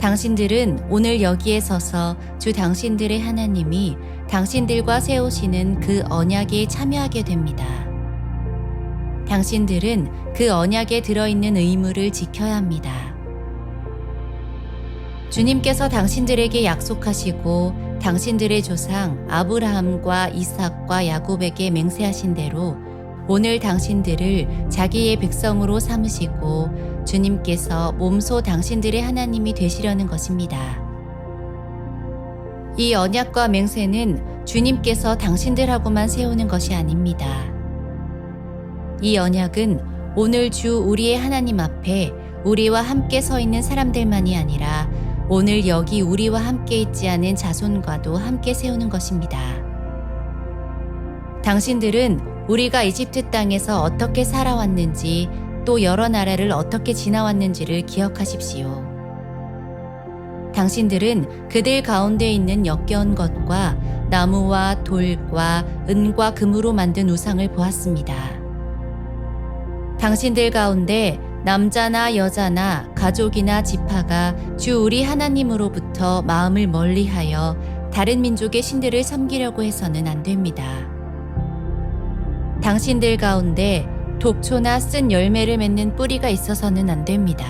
Speaker 1: 당신들은 오늘 여기에 서서 주 당신들의 하나님이 당신들과 세우시는 그 언약에 참여하게 됩니다. 당신들은 그 언약에 들어있는 의무를 지켜야 합니다. 주님께서 당신들에게 약속하시고 당신들의 조상 아브라함과 이삭과 야곱에게 맹세하신 대로 오늘 당신들을 자기의 백성으로 삼으시고 주님께서 몸소 당신들의 하나님이 되시려는 것입니다. 이 언약과 맹세는 주님께서 당신들하고만 세우는 것이 아닙니다. 이 언약은 오늘 주 우리의 하나님 앞에 우리와 함께 서 있는 사람들만이 아니라 오늘 여기 우리와 함께 있지 않은 자손과도 함께 세우는 것입니다. 당신들은 우리가 이집트 땅에서 어떻게 살아왔는지 또 여러 나라를 어떻게 지나왔는지를 기억하십시오. 당신들은 그들 가운데 있는 역겨운 것과 나무와 돌과 은과 금으로 만든 우상을 보았습니다. 당신들 가운데 남자나 여자나 가족이나 지파가 주 우리 하나님으로부터 마음을 멀리하여 다른 민족의 신들을 섬기려고 해서는 안 됩니다. 당신들 가운데 독초나 쓴 열매를 맺는 뿌리가 있어서는 안 됩니다.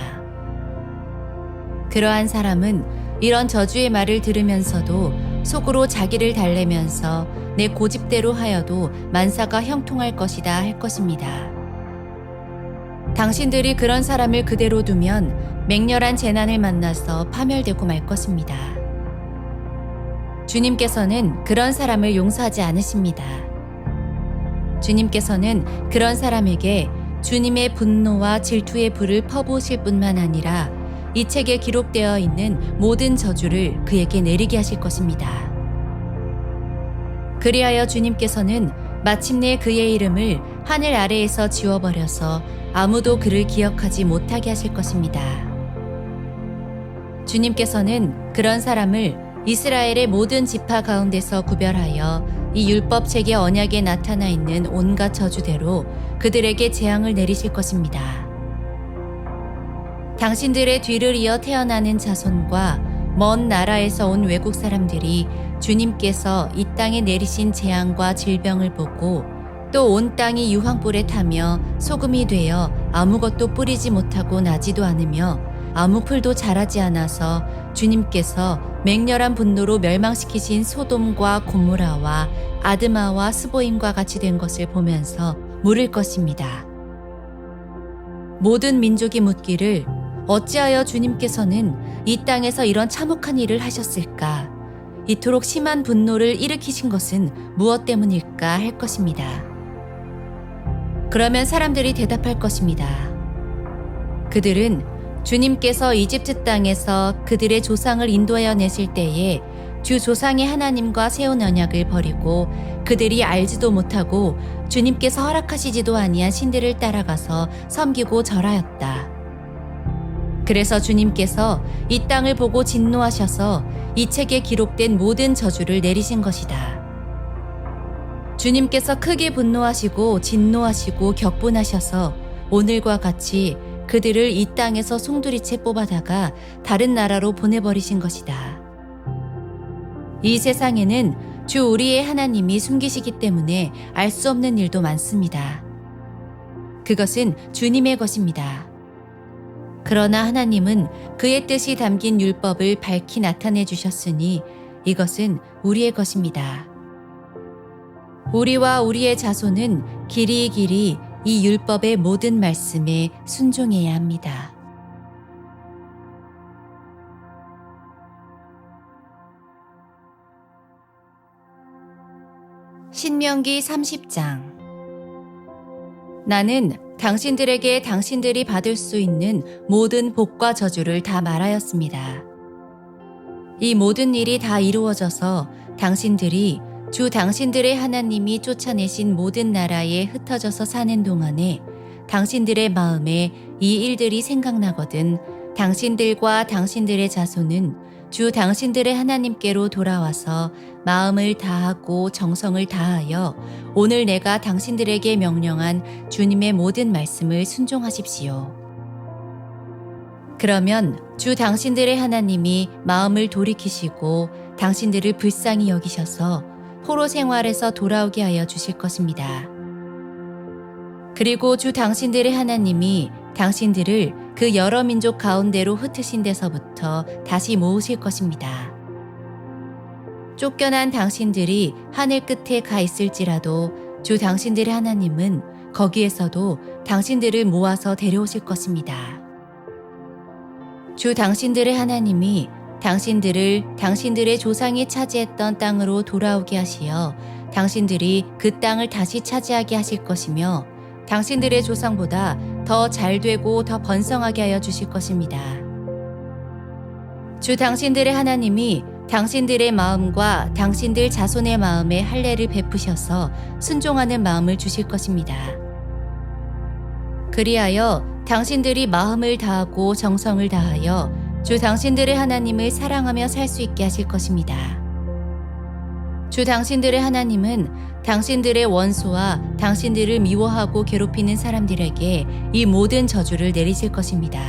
Speaker 1: 그러한 사람은 이런 저주의 말을 들으면서도 속으로 자기를 달래면서 내 고집대로 하여도 만사가 형통할 것이다 할 것입니다. 당신들이 그런 사람을 그대로 두면 맹렬한 재난을 만나서 파멸되고 말 것입니다. 주님께서는 그런 사람을 용서하지 않으십니다. 주님께서는 그런 사람에게 주님의 분노와 질투의 불을 퍼부으실 뿐만 아니라 이 책에 기록되어 있는 모든 저주를 그에게 내리게 하실 것입니다. 그리하여 주님께서는 마침내 그의 이름을 하늘 아래에서 지워버려서 아무도 그를 기억하지 못하게 하실 것입니다. 주님께서는 그런 사람을 이스라엘의 모든 지파 가운데서 구별하여 이 율법책의 언약에 나타나 있는 온갖 저주대로 그들에게 재앙을 내리실 것입니다. 당신들의 뒤를 이어 태어나는 자손과 먼 나라에서 온 외국 사람들이 주님께서 이 땅에 내리신 재앙과 질병을 보고 또 온 땅이 유황불에 타며 소금이 되어 아무것도 뿌리지 못하고 나지도 않으며 아무 풀도 자라지 않아서 주님께서 맹렬한 분노로 멸망시키신 소돔과 고모라와 아드마와 스보임과 같이 된 것을 보면서 물을 것입니다. 모든 민족이 묻기를 어찌하여 주님께서는 이 땅에서 이런 참혹한 일을 하셨을까? 이토록 심한 분노를 일으키신 것은 무엇 때문일까 할 것입니다. 그러면 사람들이 대답할 것입니다. 그들은 주님께서 이집트 땅에서 그들의 조상을 인도하여 내실 때에 주 조상의 하나님과 세운 언약을 버리고 그들이 알지도 못하고 주님께서 허락하시지도 아니한 신들을 따라가서 섬기고 절하였다. 그래서 주님께서 이 땅을 보고 진노하셔서 이 책에 기록된 모든 저주를 내리신 것이다. 주님께서 크게 분노하시고 진노하시고 격분하셔서 오늘과 같이 그들을 이 땅에서 송두리째 뽑아다가 다른 나라로 보내버리신 것이다. 이 세상에는 주 우리의 하나님이 숨기시기 때문에 알 수 없는 일도 많습니다. 그것은 주님의 것입니다. 그러나 하나님은 그의 뜻이 담긴 율법을 밝히 나타내 주셨으니 이것은 우리의 것입니다. 우리와 우리의 자손은 길이 이 율법의 모든 말씀에 순종해야 합니다. 신명기 30장. 나는 당신들에게 당신들이 받을 수 있는 모든 복과 저주를 다 말하였습니다. 이 모든 일이 다 이루어져서 당신들이 주 당신들의 하나님이 쫓아내신 모든 나라에 흩어져서 사는 동안에 당신들의 마음에 이 일들이 생각나거든 당신들과 당신들의 자손은 주 당신들의 하나님께로 돌아와서 마음을 다하고 정성을 다하여 오늘 내가 당신들에게 명령한 주님의 모든 말씀을 순종하십시오. 그러면 주 당신들의 하나님이 마음을 돌이키시고 당신들을 불쌍히 여기셔서 포로 생활에서 돌아오게 하여 주실 것입니다. 그리고 주 당신들의 하나님이 당신들을 그 여러 민족 가운데로 흩으신 데서부터 다시 모으실 것입니다. 쫓겨난 당신들이 하늘 끝에 가 있을지라도 주 당신들의 하나님은 거기에서도 당신들을 모아서 데려오실 것입니다. 주 당신들의 하나님이 당신들을 당신들의 조상이 차지했던 땅으로 돌아오게 하시어 당신들이 그 땅을 다시 차지하게 하실 것이며 당신들의 조상보다 더 잘되고 더 번성하게 하여 주실 것입니다. 주 당신들의 하나님이 당신들의 마음과 당신들 자손의 마음에 할례를 베푸셔서 순종하는 마음을 주실 것입니다. 그리하여 당신들이 마음을 다하고 정성을 다하여 주 당신들의 하나님을 사랑하며 살 수 있게 하실 것입니다. 주 당신들의 하나님은 당신들의 원수와 당신들을 미워하고 괴롭히는 사람들에게 이 모든 저주를 내리실 것입니다.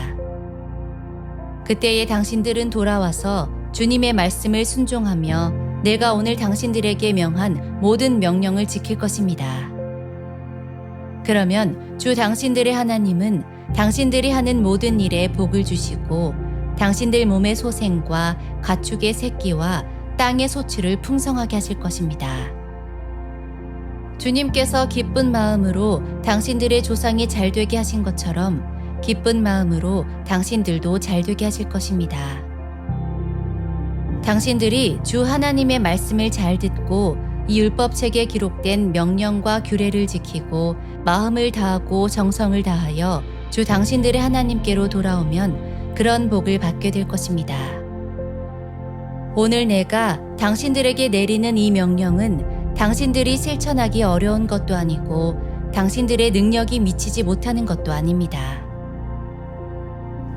Speaker 1: 그때에 당신들은 돌아와서 주님의 말씀을 순종하며 내가 오늘 당신들에게 명한 모든 명령을 지킬 것입니다. 그러면 주 당신들의 하나님은 당신들이 하는 모든 일에 복을 주시고 당신들 몸의 소생과 가축의 새끼와 땅의 소출을 풍성하게 하실 것입니다. 주님께서 기쁜 마음으로 당신들의 조상이 잘되게 하신 것처럼 기쁜 마음으로 당신들도 잘되게 하실 것입니다. 당신들이 주 하나님의 말씀을 잘 듣고 이 율법책에 기록된 명령과 규례를 지키고 마음을 다하고 정성을 다하여 주 당신들의 하나님께로 돌아오면 그런 복을 받게 될 것입니다. 오늘 내가 당신들에게 내리는 이 명령은 당신들이 실천하기 어려운 것도 아니고 당신들의 능력이 미치지 못하는 것도 아닙니다.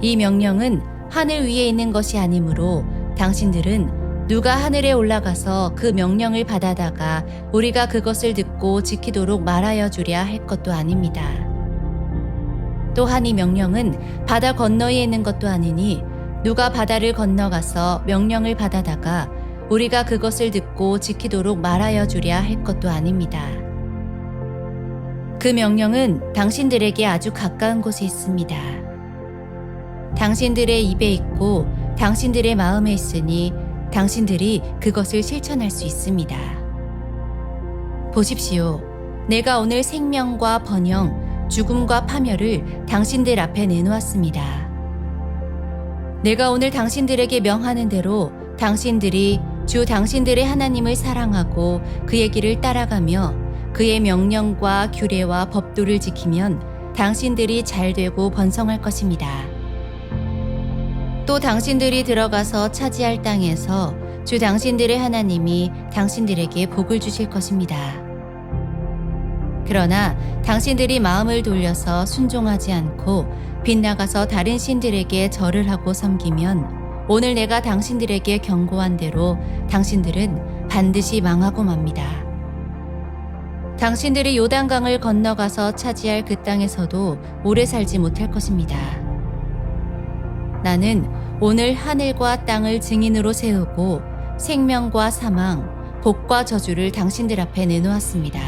Speaker 1: 이 명령은 하늘 위에 있는 것이 아니므로 당신들은 누가 하늘에 올라가서 그 명령을 받아다가 우리가 그것을 듣고 지키도록 말하여 주랴 할 것도 아닙니다. 또한 이 명령은 바다 건너에 있는 것도 아니니 누가 바다를 건너가서 명령을 받아다가 우리가 그것을 듣고 지키도록 말하여 주랴 할 것도 아닙니다. 그 명령은 당신들에게 아주 가까운 곳에 있습니다. 당신들의 입에 있고 당신들의 마음에 있으니 당신들이 그것을 실천할 수 있습니다. 보십시오. 내가 오늘 생명과 번영, 죽음과 파멸을 당신들 앞에 내놓았습니다. 내가 오늘 당신들에게 명하는 대로 당신들이 주 당신들의 하나님을 사랑하고 그의 길을 따라가며 그의 명령과 규례와 법도를 지키면 당신들이 잘되고 번성할 것입니다. 또 당신들이 들어가서 차지할 땅에서 주 당신들의 하나님이 당신들에게 복을 주실 것입니다. 그러나 당신들이 마음을 돌려서 순종하지 않고 빗나가서 다른 신들에게 절을 하고 섬기면 오늘 내가 당신들에게 경고한 대로 당신들은 반드시 망하고 맙니다. 당신들이 요단강을 건너가서 차지할 그 땅에서도 오래 살지 못할 것입니다. 나는 오늘 하늘과 땅을 증인으로 세우고 생명과 사망, 복과 저주를 당신들 앞에 내놓았습니다.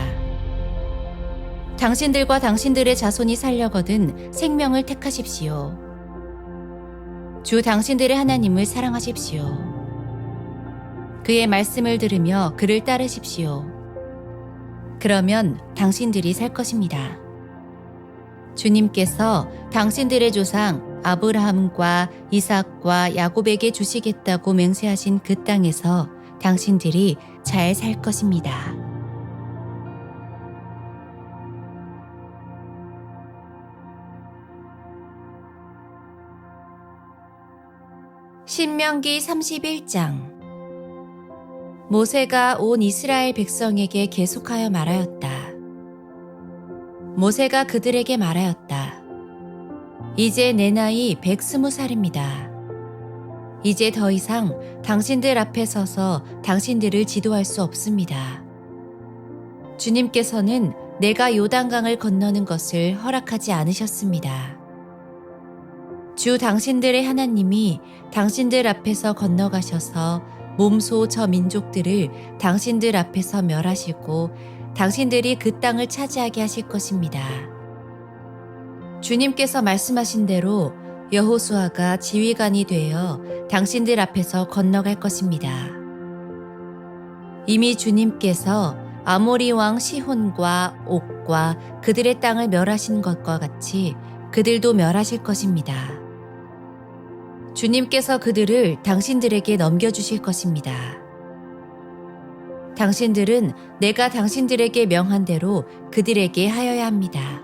Speaker 1: 당신들과 당신들의 자손이 살려거든 생명을 택하십시오. 주 당신들의 하나님을 사랑하십시오. 그의 말씀을 들으며 그를 따르십시오. 그러면 당신들이 살 것입니다. 주님께서 당신들의 조상 아브라함과 이삭과 야곱에게 주시겠다고 맹세하신 그 땅에서 당신들이 잘 살 것입니다. 신명기 31장. 모세가 온 이스라엘 백성에게 계속하여 말하였다. 모세가 그들에게 말하였다. 이제 내 나이 120살입니다. 이제 더 이상 당신들 앞에 서서 당신들을 지도할 수 없습니다. 주님께서는 내가 요단강을 건너는 것을 허락하지 않으셨습니다. 주 당신들의 하나님이 당신들 앞에서 건너가셔서 몸소 저 민족들을 당신들 앞에서 멸하시고 당신들이 그 땅을 차지하게 하실 것입니다. 주님께서 말씀하신 대로 여호수아가 지휘관이 되어 당신들 앞에서 건너갈 것입니다. 이미 주님께서 아모리 왕 시혼과 옥과 그들의 땅을 멸하신 것과 같이 그들도 멸하실 것입니다. 주님께서 그들을 당신들에게 넘겨주실 것입니다. 당신들은 내가 당신들에게 명한 대로 그들에게 하여야 합니다.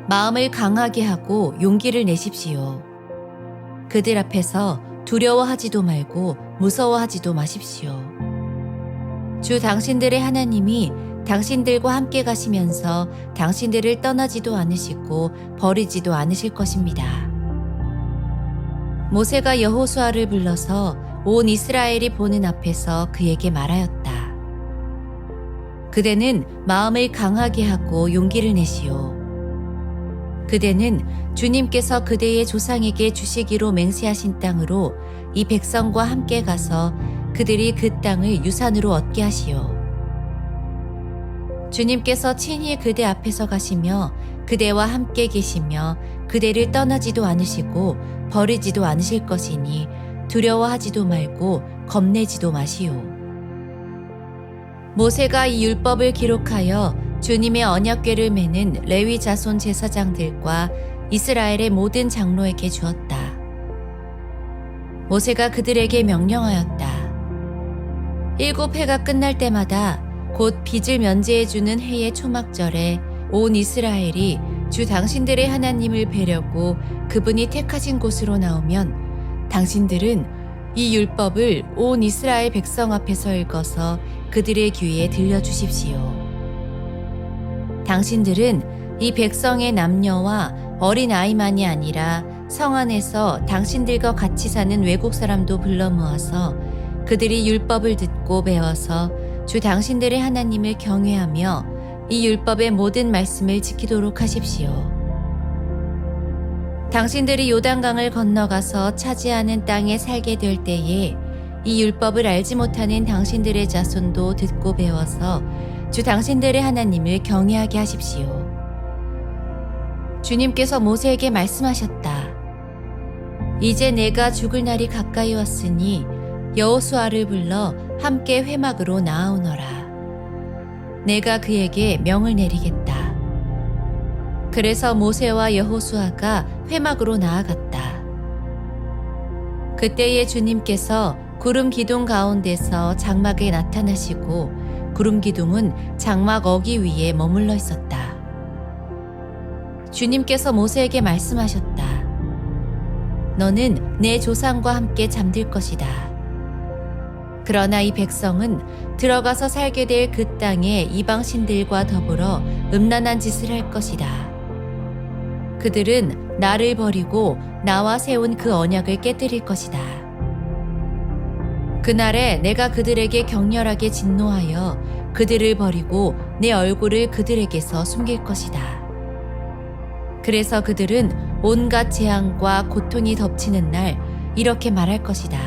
Speaker 1: 마음을 강하게 하고 용기를 내십시오. 그들 앞에서 두려워하지도 말고 무서워하지도 마십시오. 주 당신들의 하나님이 당신들과 함께 가시면서 당신들을 떠나지도 않으시고 버리지도 않으실 것입니다. 모세가 여호수아를 불러서 온 이스라엘이 보는 앞에서 그에게 말하였다. 그대는 마음을 강하게 하고 용기를 내시오. 그대는 주님께서 그대의 조상에게 주시기로 맹세하신 땅으로 이 백성과 함께 가서 그들이 그 땅을 유산으로 얻게 하시오. 주님께서 친히 그대 앞에서 가시며 그대와 함께 계시며 그대를 떠나지도 않으시고 버리지도 않으실 것이니 두려워하지도 말고 겁내지도 마시오. 모세가 이 율법을 기록하여 주님의 언약궤를 메는 레위 자손 제사장들과 이스라엘의 모든 장로에게 주었다. 모세가 그들에게 명령하였다. 7 해가 끝날 때마다 곧 빚을 면제해주는 해의 초막절에 온 이스라엘이 주 당신들의 하나님을 뵈려고 그분이 택하신 곳으로 나오면 당신들은 이 율법을 온 이스라엘 백성 앞에서 읽어서 그들의 귀에 들려주십시오. 당신들은 이 백성의 남녀와 어린아이만이 아니라 성 안에서 당신들과 같이 사는 외국 사람도 불러 모아서 그들이 율법을 듣고 배워서 주 당신들의 하나님을 경외하며 이 율법의 모든 말씀을 지키도록 하십시오. 당신들이 요단강을 건너가서 차지하는 땅에 살게 될 때에 이 율법을 알지 못하는 당신들의 자손도 듣고 배워서 주 당신들의 하나님을 경외하게 하십시오. 주님께서 모세에게 말씀하셨다. 이제 내가 죽을 날이 가까이 왔으니 여호수아를 불러 함께 회막으로 나아오너라. 내가 그에게 명을 내리겠다. 그래서 모세와 여호수아가 회막으로 나아갔다. 그때에 주님께서 구름 기둥 가운데서 장막에 나타나시고 구름 기둥은 장막 어기 위에 머물러 있었다. 주님께서 모세에게 말씀하셨다. 너는 내 조상과 함께 잠들 것이다. 그러나 이 백성은 들어가서 살게 될 그 땅에 이방신들과 더불어 음란한 짓을 할 것이다. 그들은 나를 버리고 나와 세운 그 언약을 깨뜨릴 것이다. 그날에 내가 그들에게 격렬하게 진노하여 그들을 버리고 내 얼굴을 그들에게서 숨길 것이다. 그래서 그들은 온갖 재앙과 고통이 덮치는 날 이렇게 말할 것이다.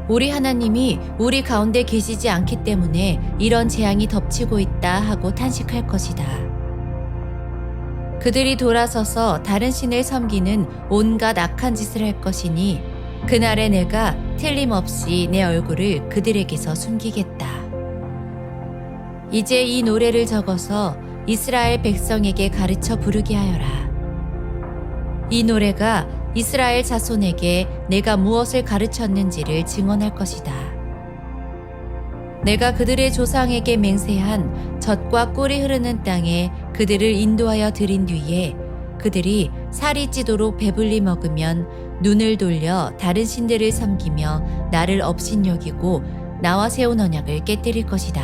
Speaker 1: 우리 하나님이 우리 가운데 계시지 않기 때문에 이런 재앙이 덮치고 있다 하고 탄식할 것이다. 그들이 돌아서서 다른 신을 섬기는 온갖 악한 짓을 할 것이니 그날에 내가 틀림없이 내 얼굴을 그들에게서 숨기겠다. 이제 이 노래를 적어서 이스라엘 백성에게 가르쳐 부르게 하여라. 이 노래가 이스라엘 자손에게 내가 무엇을 가르쳤는지를 증언할 것이다. 내가 그들의 조상에게 맹세한 젖과 꿀이 흐르는 땅에 그들을 인도하여 들인 뒤에 그들이 살이 찌도록 배불리 먹으면 눈을 돌려 다른 신들을 섬기며 나를 업신여기고 나와 세운 언약을 깨뜨릴 것이다.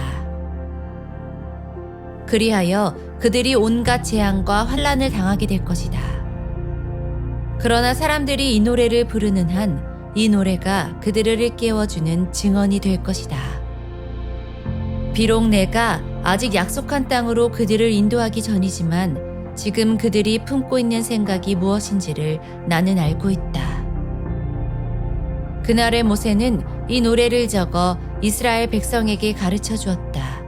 Speaker 1: 그리하여 그들이 온갖 재앙과 환난을 당하게 될 것이다. 그러나 사람들이 이 노래를 부르는 한 이 노래가 그들을 깨워주는 증언이 될 것이다. 비록 내가 아직 약속한 땅으로 그들을 인도하기 전이지만 지금 그들이 품고 있는 생각이 무엇인지를 나는 알고 있다. 그날의 모세는 이 노래를 적어 이스라엘 백성에게 가르쳐 주었다.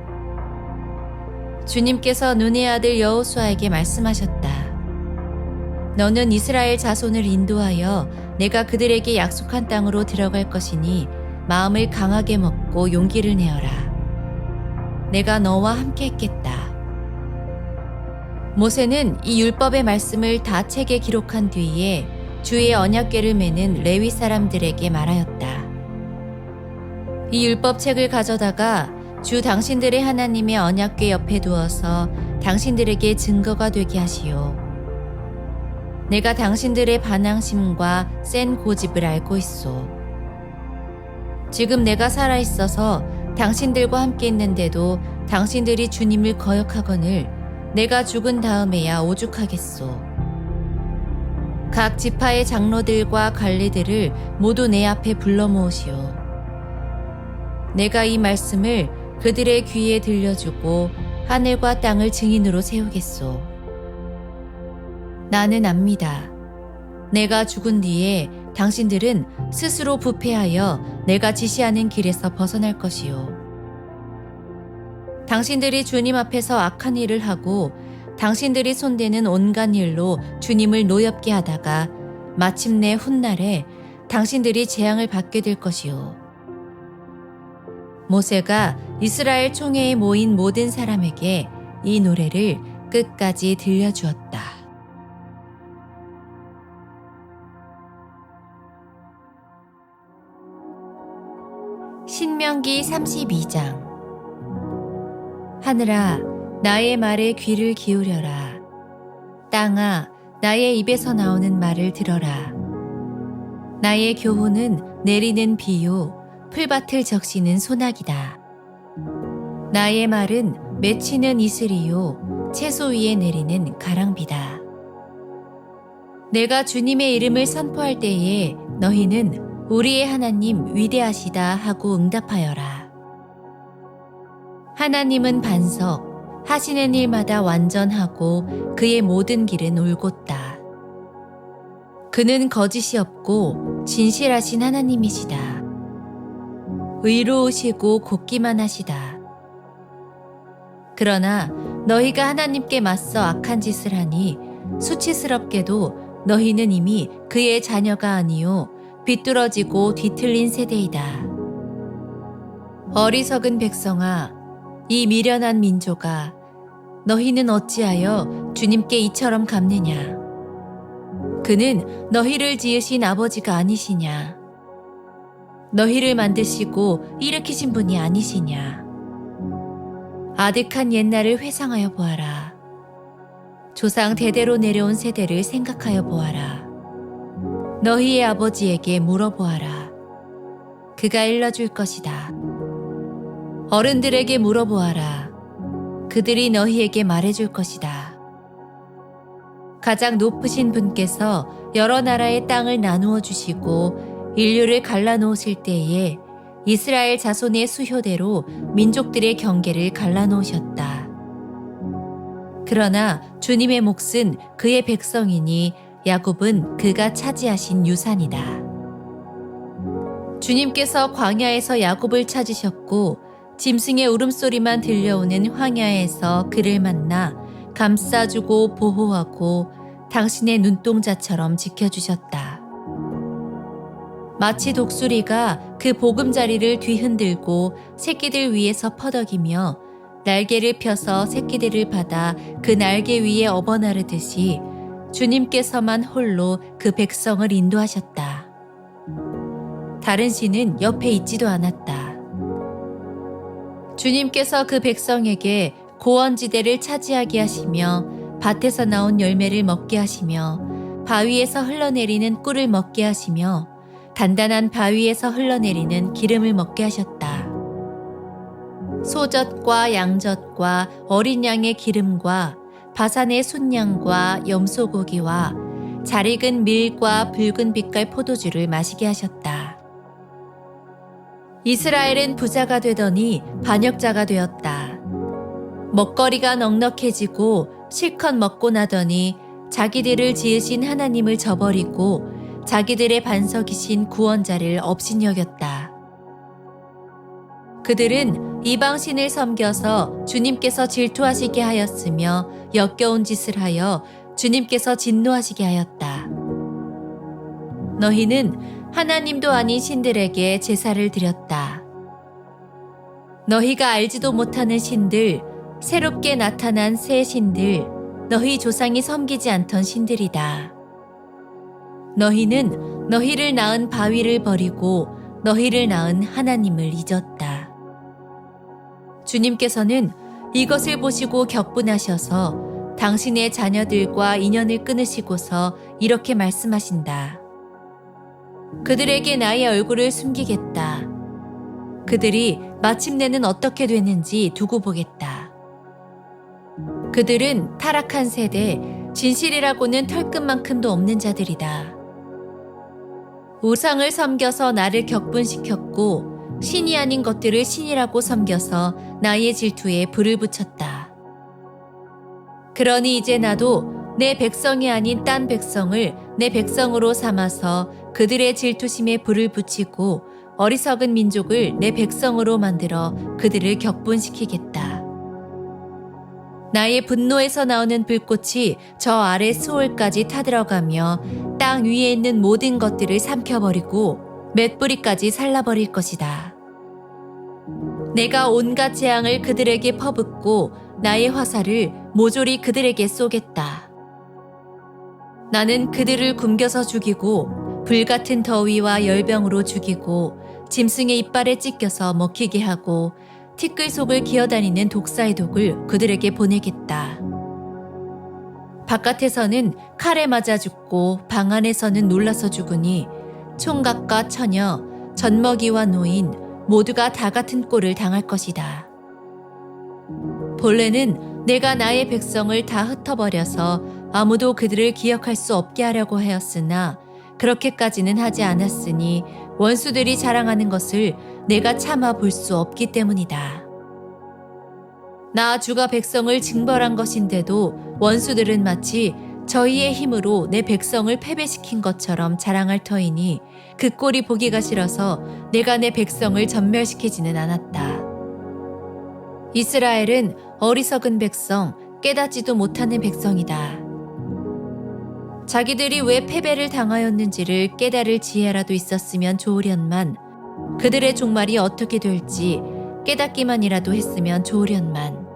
Speaker 1: 주님께서 눈의 아들 여호수아에게 말씀하셨다. 너는 이스라엘 자손을 인도하여 내가 그들에게 약속한 땅으로 들어갈 것이니 마음을 강하게 먹고 용기를 내어라. 내가 너와 함께 했겠다. 모세는 이 율법의 말씀을 다 책에 기록한 뒤에 주의 언약궤를 메는 레위 사람들에게 말하였다. 이 율법책을 가져다가 주 당신들의 하나님의 언약궤 옆에 두어서 당신들에게 증거가 되게 하시오. 내가 당신들의 반항심과 센 고집을 알고 있소. 지금 내가 살아있어서 당신들과 함께 있는데도 당신들이 주님을 거역하거늘 내가 죽은 다음에야 오죽하겠소. 각 지파의 장로들과 관리들을 모두 내 앞에 불러 모으시오. 내가 이 말씀을 그들의 귀에 들려주고 하늘과 땅을 증인으로 세우겠소. 나는 압니다. 내가 죽은 뒤에 당신들은 스스로 부패하여 내가 지시하는 길에서 벗어날 것이요. 당신들이 주님 앞에서 악한 일을 하고 당신들이 손대는 온갖 일로 주님을 노엽게 하다가 마침내 훗날에 당신들이 재앙을 받게 될 것이요. 모세가 이스라엘 총회에 모인 모든 사람에게 이 노래를 끝까지 들려주었다. 신명기 32장. 하늘아, 나의 말에 귀를 기울여라. 땅아, 나의 입에서 나오는 말을 들어라. 나의 교훈은 내리는 비요, 풀밭을 적시는 소나기다. 나의 말은 맺히는 이슬이요, 채소 위에 내리는 가랑비다. 내가 주님의 이름을 선포할 때에 너희는 우리의 하나님 위대하시다 하고 응답하여라. 하나님은 반석, 하시는 일마다 완전하고 그의 모든 길은 올곧다. 그는 거짓이 없고 진실하신 하나님이시다. 의로우시고 곱기만 하시다. 그러나 너희가 하나님께 맞서 악한 짓을 하니 수치스럽게도 너희는 이미 그의 자녀가 아니요 비뚤어지고 뒤틀린 세대이다. 어리석은 백성아, 이 미련한 민족아, 너희는 어찌하여 주님께 이처럼 갚느냐? 그는 너희를 지으신 아버지가 아니시냐? 너희를 만드시고 일으키신 분이 아니시냐? 아득한 옛날을 회상하여 보아라. 조상 대대로 내려온 세대를 생각하여 보아라. 너희의 아버지에게 물어보아라. 그가 일러줄 것이다. 어른들에게 물어보아라. 그들이 너희에게 말해줄 것이다. 가장 높으신 분께서 여러 나라의 땅을 나누어 주시고 인류를 갈라놓으실 때에 이스라엘 자손의 수효대로 민족들의 경계를 갈라놓으셨다. 그러나 주님의 몫은 그의 백성이니 야곱은 그가 차지하신 유산이다. 주님께서 광야에서 야곱을 찾으셨고 짐승의 울음소리만 들려오는 황야에서 그를 만나 감싸주고 보호하고 당신의 눈동자처럼 지켜주셨다. 마치 독수리가 그 보금자리를 뒤흔들고 새끼들 위에서 퍼덕이며 날개를 펴서 새끼들을 받아 그 날개 위에 업어나르듯이 주님께서만 홀로 그 백성을 인도하셨다. 다른 신은 옆에 있지도 않았다. 주님께서 그 백성에게 고원지대를 차지하게 하시며 밭에서 나온 열매를 먹게 하시며 바위에서 흘러내리는 꿀을 먹게 하시며 단단한 바위에서 흘러내리는 기름을 먹게 하셨다. 소젖과 양젖과 어린 양의 기름과 바산의 순양과 염소고기와 잘 익은 밀과 붉은 빛깔 포도주를 마시게 하셨다. 이스라엘은 부자가 되더니 반역자가 되었다. 먹거리가 넉넉해지고 실컷 먹고 나더니 자기들을 지으신 하나님을 저버리고 자기들의 반석이신 구원자를 업신여겼다. 그들은 이방신을 섬겨서 주님께서 질투하시게 하였으며 역겨운 짓을 하여 주님께서 진노하시게 하였다. 너희는 하나님도 아닌 신들에게 제사를 드렸다. 너희가 알지도 못하는 신들, 새롭게 나타난 새 신들, 너희 조상이 섬기지 않던 신들이다. 너희는 너희를 낳은 바위를 버리고 너희를 낳은 하나님을 잊었다. 주님께서는 이것을 보시고 격분하셔서 당신의 자녀들과 인연을 끊으시고서 이렇게 말씀하신다. 그들에게 나의 얼굴을 숨기겠다. 그들이 마침내는 어떻게 되는지 두고 보겠다. 그들은 타락한 세대, 진실이라고는 털끝만큼도 없는 자들이다. 우상을 섬겨서 나를 격분시켰고 신이 아닌 것들을 신이라고 섬겨서 나의 질투에 불을 붙였다. 그러니 이제 나도 내 백성이 아닌 딴 백성을 내 백성으로 삼아서 그들의 질투심에 불을 붙이고 어리석은 민족을 내 백성으로 만들어 그들을 격분시키겠다. 나의 분노에서 나오는 불꽃이 저 아래 수올까지 타들어가며 땅 위에 있는 모든 것들을 삼켜버리고 맷뿌리까지 살라버릴 것이다. 내가 온갖 재앙을 그들에게 퍼붓고 나의 화살을 모조리 그들에게 쏘겠다. 나는 그들을 굶겨서 죽이고 불같은 더위와 열병으로 죽이고 짐승의 이빨에 찢겨서 먹히게 하고 티끌 속을 기어다니는 독사의 독을 그들에게 보내겠다. 바깥에서는 칼에 맞아 죽고 방 안에서는 놀라서 죽으니 총각과 처녀, 젖먹이와 노인 모두가 다 같은 꼴을 당할 것이다. 본래는 내가 나의 백성을 다 흩어버려서 아무도 그들을 기억할 수 없게 하려고 하였으나 그렇게까지는 하지 않았으니 원수들이 자랑하는 것을 내가 참아 볼 수 없기 때문이다. 나 주가 백성을 징벌한 것인데도 원수들은 마치 저희의 힘으로 내 백성을 패배시킨 것처럼 자랑할 터이니 그 꼴이 보기가 싫어서 내가 내 백성을 전멸시키지는 않았다. 이스라엘은 어리석은 백성, 깨닫지도 못하는 백성이다. 자기들이 왜 패배를 당하였는지를 깨달을 지혜라도 있었으면 좋으련만 그들의 종말이 어떻게 될지 깨닫기만이라도 했으면 좋으련만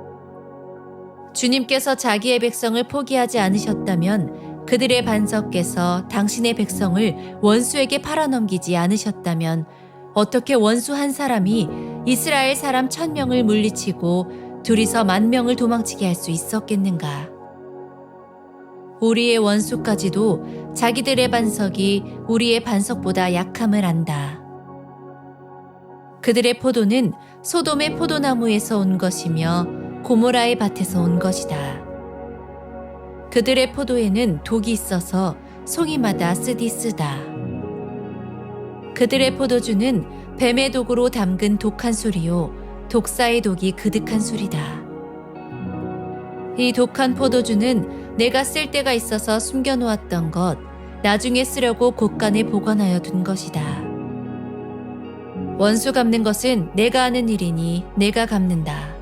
Speaker 1: 주님께서 자기의 백성을 포기하지 않으셨다면 그들의 반석께서 당신의 백성을 원수에게 팔아넘기지 않으셨다면 어떻게 원수 한 사람이 이스라엘 사람 1000명을 물리치고 둘이서 10,000명을 도망치게 할 수 있었겠는가? 우리의 원수까지도 자기들의 반석이 우리의 반석보다 약함을 안다. 그들의 포도는 소돔의 포도나무에서 온 것이며 고모라의 밭에서 온 것이다. 그들의 포도에는 독이 있어서 송이마다 쓰디 쓰다. 그들의 포도주는 뱀의 독으로 담근 독한 술이요 독사의 독이 그득한 술이다. 이 독한 포도주는 내가 쓸 때가 있어서 숨겨놓았던 것, 나중에 쓰려고 곳간에 보관하여 둔 것이다. 원수 갚는 것은 내가 하는 일이니 내가 갚는다.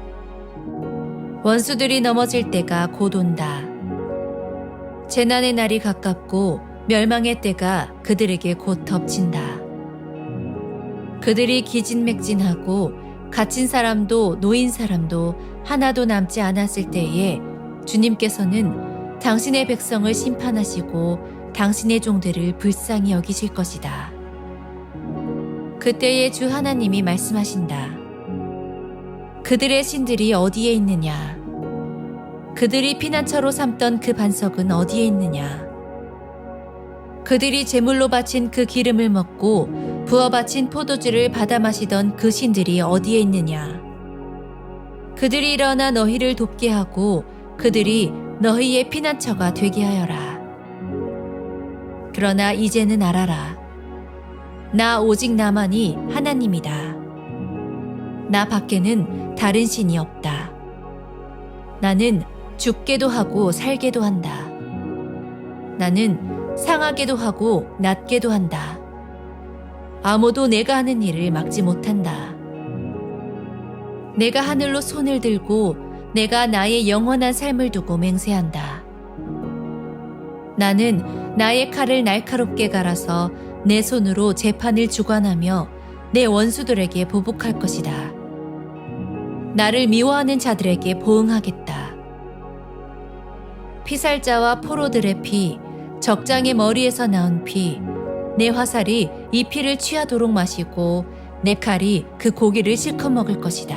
Speaker 1: 원수들이 넘어질 때가 곧 온다. 재난의 날이 가깝고 멸망의 때가 그들에게 곧 덮친다. 그들이 기진맥진하고 갇힌 사람도 노인 사람도 하나도 남지 않았을 때에 주님께서는 당신의 백성을 심판하시고 당신의 종들을 불쌍히 여기실 것이다. 그때에 주 하나님이 말씀하신다. 그들의 신들이 어디에 있느냐? 그들이 피난처로 삼던 그 반석은 어디에 있느냐? 그들이 제물로 바친 그 기름을 먹고 부어 바친 포도주를 받아 마시던 그 신들이 어디에 있느냐? 그들이 일어나 너희를 돕게 하고 그들이 너희의 피난처가 되게 하여라. 그러나 이제는 알아라. 나 오직 나만이 하나님이다. 나 밖에는 다른 신이 없다. 나는 죽게도 하고 살게도 한다. 나는 상하게도 하고 낮게도 한다. 아무도 내가 하는 일을 막지 못한다. 내가 하늘로 손을 들고 내가 나의 영원한 삶을 두고 맹세한다. 나는 나의 칼을 날카롭게 갈아서 내 손으로 재판을 주관하며 내 원수들에게 보복할 것이다. 나를 미워하는 자들에게 보응하겠다. 피살자와 포로들의 피, 적장의 머리에서 나온 피, 내 화살이 이 피를 취하도록 마시고 내 칼이 그 고기를 실컷 먹을 것이다.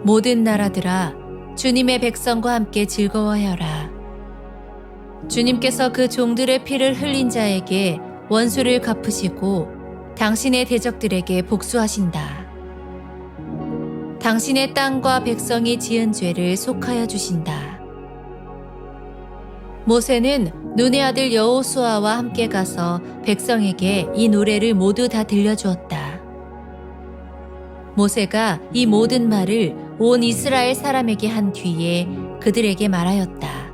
Speaker 1: 모든 나라들아, 주님의 백성과 함께 즐거워하여라. 주님께서 그 종들의 피를 흘린 자에게 원수를 갚으시고 당신의 대적들에게 복수하신다. 당신의 땅과 백성이 지은 죄를 속하여 주신다. 모세는 눈의 아들 여호수아와 함께 가서 백성에게 이 노래를 모두 다 들려주었다. 모세가 이 모든 말을 온 이스라엘 사람에게 한 뒤에 그들에게 말하였다.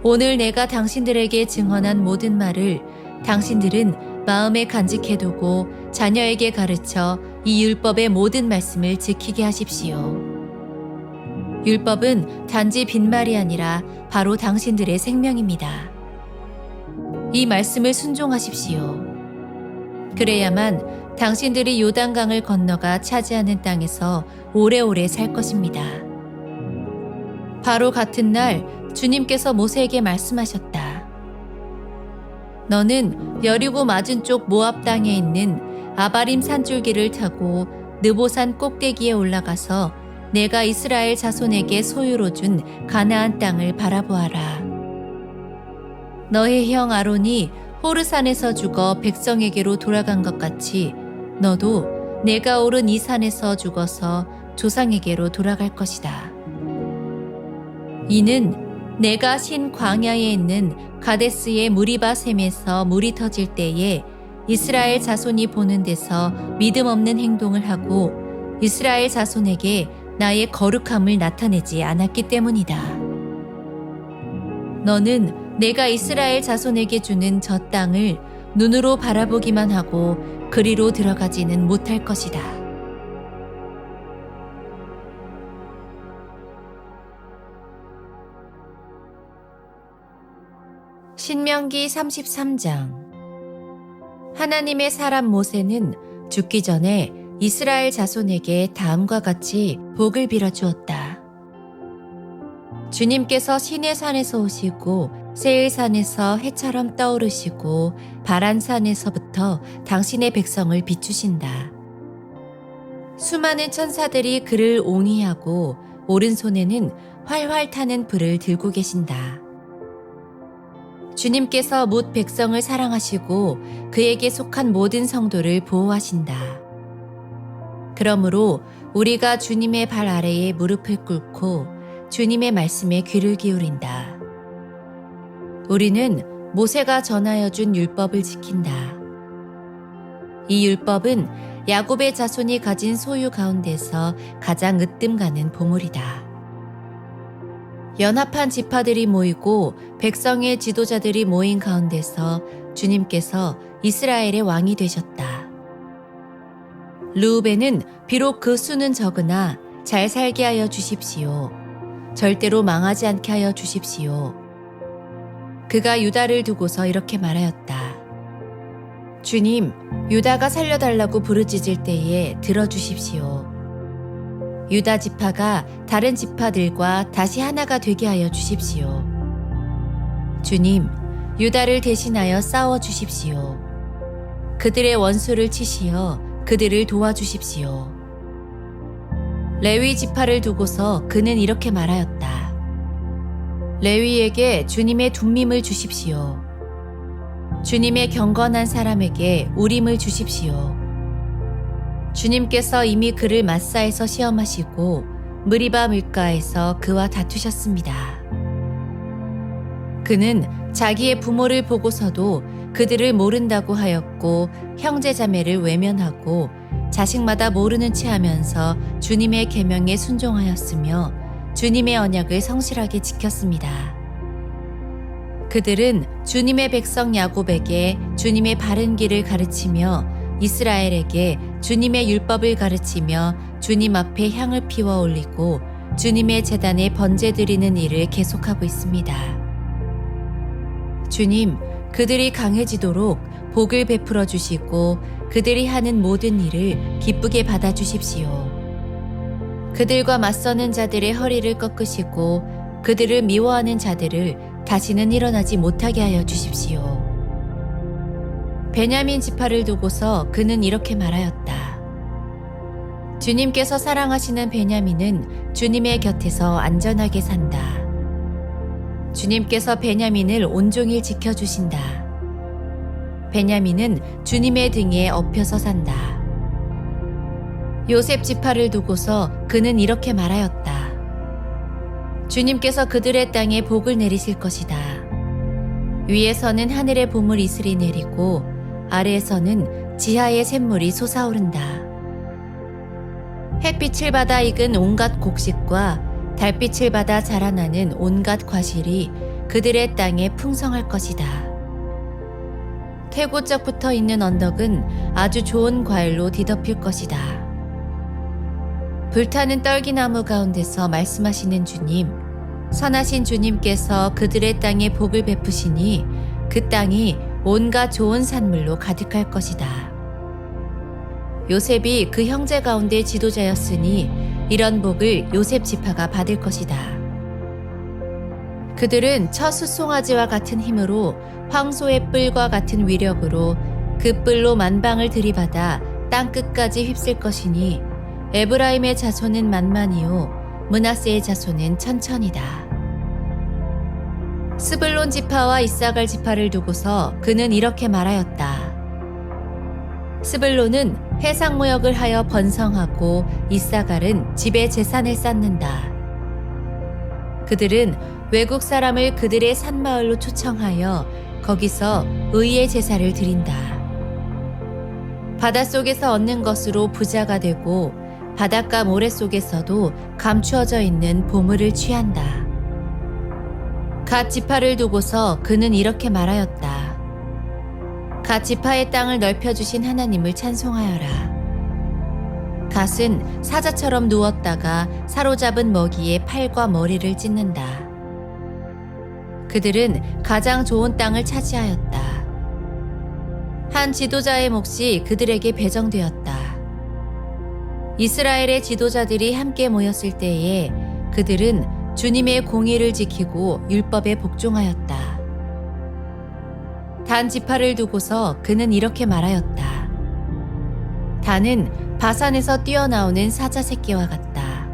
Speaker 1: 오늘 내가 당신들에게 증언한 모든 말을 당신들은 마음에 간직해두고 자녀에게 가르쳐 이 율법의 모든 말씀을 지키게 하십시오. 율법은 단지 빈말이 아니라 바로 당신들의 생명입니다. 이 말씀을 순종하십시오. 그래야만 당신들이 요단강을 건너가 차지하는 땅에서 오래오래 살 것입니다. 바로 같은 날 주님께서 모세에게 말씀하셨다. 너는 여리고 맞은쪽 모압 땅에 있는 아바림 산줄기를 타고 느보산 꼭대기에 올라가서 내가 이스라엘 자손에게 소유로 준 가나안 땅을 바라보아라. 너의 형 아론이 호르산에서 죽어 백성에게로 돌아간 것 같이 너도 내가 오른 이 산에서 죽어서 조상에게로 돌아갈 것이다. 이는 내가 신 광야에 있는 가데스의 무리바 샘에서 물이 터질 때에 이스라엘 자손이 보는 데서 믿음 없는 행동을 하고 이스라엘 자손에게 나의 거룩함을 나타내지 않았기 때문이다. 너는 내가 이스라엘 자손에게 주는 저 땅을 눈으로 바라보기만 하고 그리로 들어가지는 못할 것이다. 신명기 33장. 하나님의 사람 모세는 죽기 전에 이스라엘 자손에게 다음과 같이 복을 빌어 주었다. 주님께서 시내산에서 오시고 세일산에서 해처럼 떠오르시고 바란산에서부터 당신의 백성을 비추신다. 수많은 천사들이 그를 옹이하고 오른손에는 활활 타는 불을 들고 계신다. 주님께서 뭇 백성을 사랑하시고 그에게 속한 모든 성도를 보호하신다. 그러므로 우리가 주님의 발 아래에 무릎을 꿇고 주님의 말씀에 귀를 기울인다. 우리는 모세가 전하여 준 율법을 지킨다. 이 율법은 야곱의 자손이 가진 소유 가운데서 가장 으뜸 가는 보물이다. 연합한 지파들이 모이고 백성의 지도자들이 모인 가운데서 주님께서 이스라엘의 왕이 되셨다. 르우벤은 비록 그 수는 적으나 잘 살게 하여 주십시오. 절대로 망하지 않게 하여 주십시오. 그가 유다를 두고서 이렇게 말하였다. 주님, 유다가 살려달라고 부르짖을 때에 들어주십시오. 유다 지파가 다른 지파들과 다시 하나가 되게 하여 주십시오. 주님, 유다를 대신하여 싸워 주십시오. 그들의 원수를 치시어 그들을 도와주십시오. 레위 지파를 두고서 그는 이렇게 말하였다. 레위에게 주님의 둠밈을 주십시오. 주님의 경건한 사람에게 우림을 주십시오. 주님께서 이미 그를 마사에서 시험하시고 무리바 밀가에서 그와 다투셨습니다. 그는 자기의 부모를 보고서도 그들을 모른다고 하였고 형제자매를 외면하고 자식마다 모르는 체 하면서 주님의 계명에 순종하였으며 주님의 언약을 성실하게 지켰습니다. 그들은 주님의 백성 야곱에게 주님의 바른 길을 가르치며 이스라엘에게 주님의 율법을 가르치며 주님 앞에 향을 피워 올리고 주님의 제단에 번제 드리는 일을 계속하고 있습니다. 주님, 그들이 강해지도록 복을 베풀어 주시고 그들이 하는 모든 일을 기쁘게 받아 주십시오. 그들과 맞서는 자들의 허리를 꺾으시고 그들을 미워하는 자들을 다시는 일어나지 못하게 하여 주십시오. 베냐민 지파를 두고서 그는 이렇게 말하였다. 주님께서 사랑하시는 베냐민은 주님의 곁에서 안전하게 산다. 주님께서 베냐민을 온종일 지켜주신다. 베냐민은 주님의 등에 업혀서 산다. 요셉 지파를 두고서 그는 이렇게 말하였다. 주님께서 그들의 땅에 복을 내리실 것이다. 위에서는 하늘의 봄을 이슬이 내리고 아래에서는 지하의 샘물이 솟아오른다. 햇빛을 받아 익은 온갖 곡식과 달빛을 받아 자라나는 온갖 과실이 그들의 땅에 풍성할 것이다. 태고적 붙어 있는 언덕은 아주 좋은 과일로 뒤덮일 것이다. 불타는 떨기나무 가운데서 말씀하시는 주님, 선하신 주님께서 그들의 땅에 복을 베푸시니 그 땅이 온갖 좋은 산물로 가득할 것이다. 요셉이 그 형제 가운데 지도자였으니 이런 복을 요셉 지파가 받을 것이다. 그들은 처수송아지와 같은 힘으로 황소의 뿔과 같은 위력으로 그 뿔로 만방을 들이받아 땅 끝까지 휩쓸 것이니 에브라임의 자손은 만만이요 므낫세의 자손은 천천이다. 스불론 지파와 이사갈 지파를 두고서 그는 이렇게 말하였다. 스불론은 해상무역을 하여 번성하고 이사갈은 집에 재산을 쌓는다. 그들은 외국 사람을 그들의 산마을로 초청하여 거기서 의의 제사를 드린다. 바닷속에서 얻는 것으로 부자가 되고 바닷가 모래 속에서도 감추어져 있는 보물을 취한다. 갓 지파를 두고서 그는 이렇게 말하였다. 갓 지파의 땅을 넓혀주신 하나님을 찬송하여라. 갓은 사자처럼 누웠다가 사로잡은 먹이에 팔과 머리를 찢는다. 그들은 가장 좋은 땅을 차지하였다. 한 지도자의 몫이 그들에게 배정되었다. 이스라엘의 지도자들이 함께 모였을 때에 그들은 주님의 공의를 지키고 율법에 복종하였다. 단 지파를 두고서 그는 이렇게 말하였다. 단은 바산에서 뛰어나오는 사자 새끼와 같다.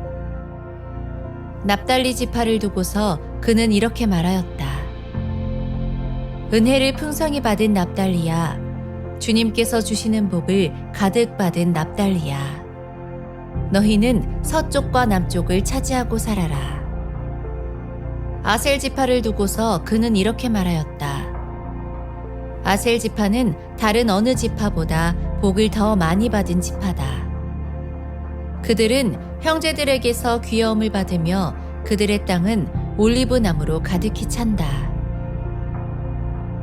Speaker 1: 납달리 지파를 두고서 그는 이렇게 말하였다. 은혜를 풍성히 받은 납달리야, 주님께서 주시는 복을 가득 받은 납달리야. 너희는 서쪽과 남쪽을 차지하고 살아라. 아셀 지파를 두고서 그는 이렇게 말하였다. 아셀 지파는 다른 어느 지파보다 복을 더 많이 받은 지파다. 그들은 형제들에게서 귀여움을 받으며 그들의 땅은 올리브 나무로 가득히 찬다.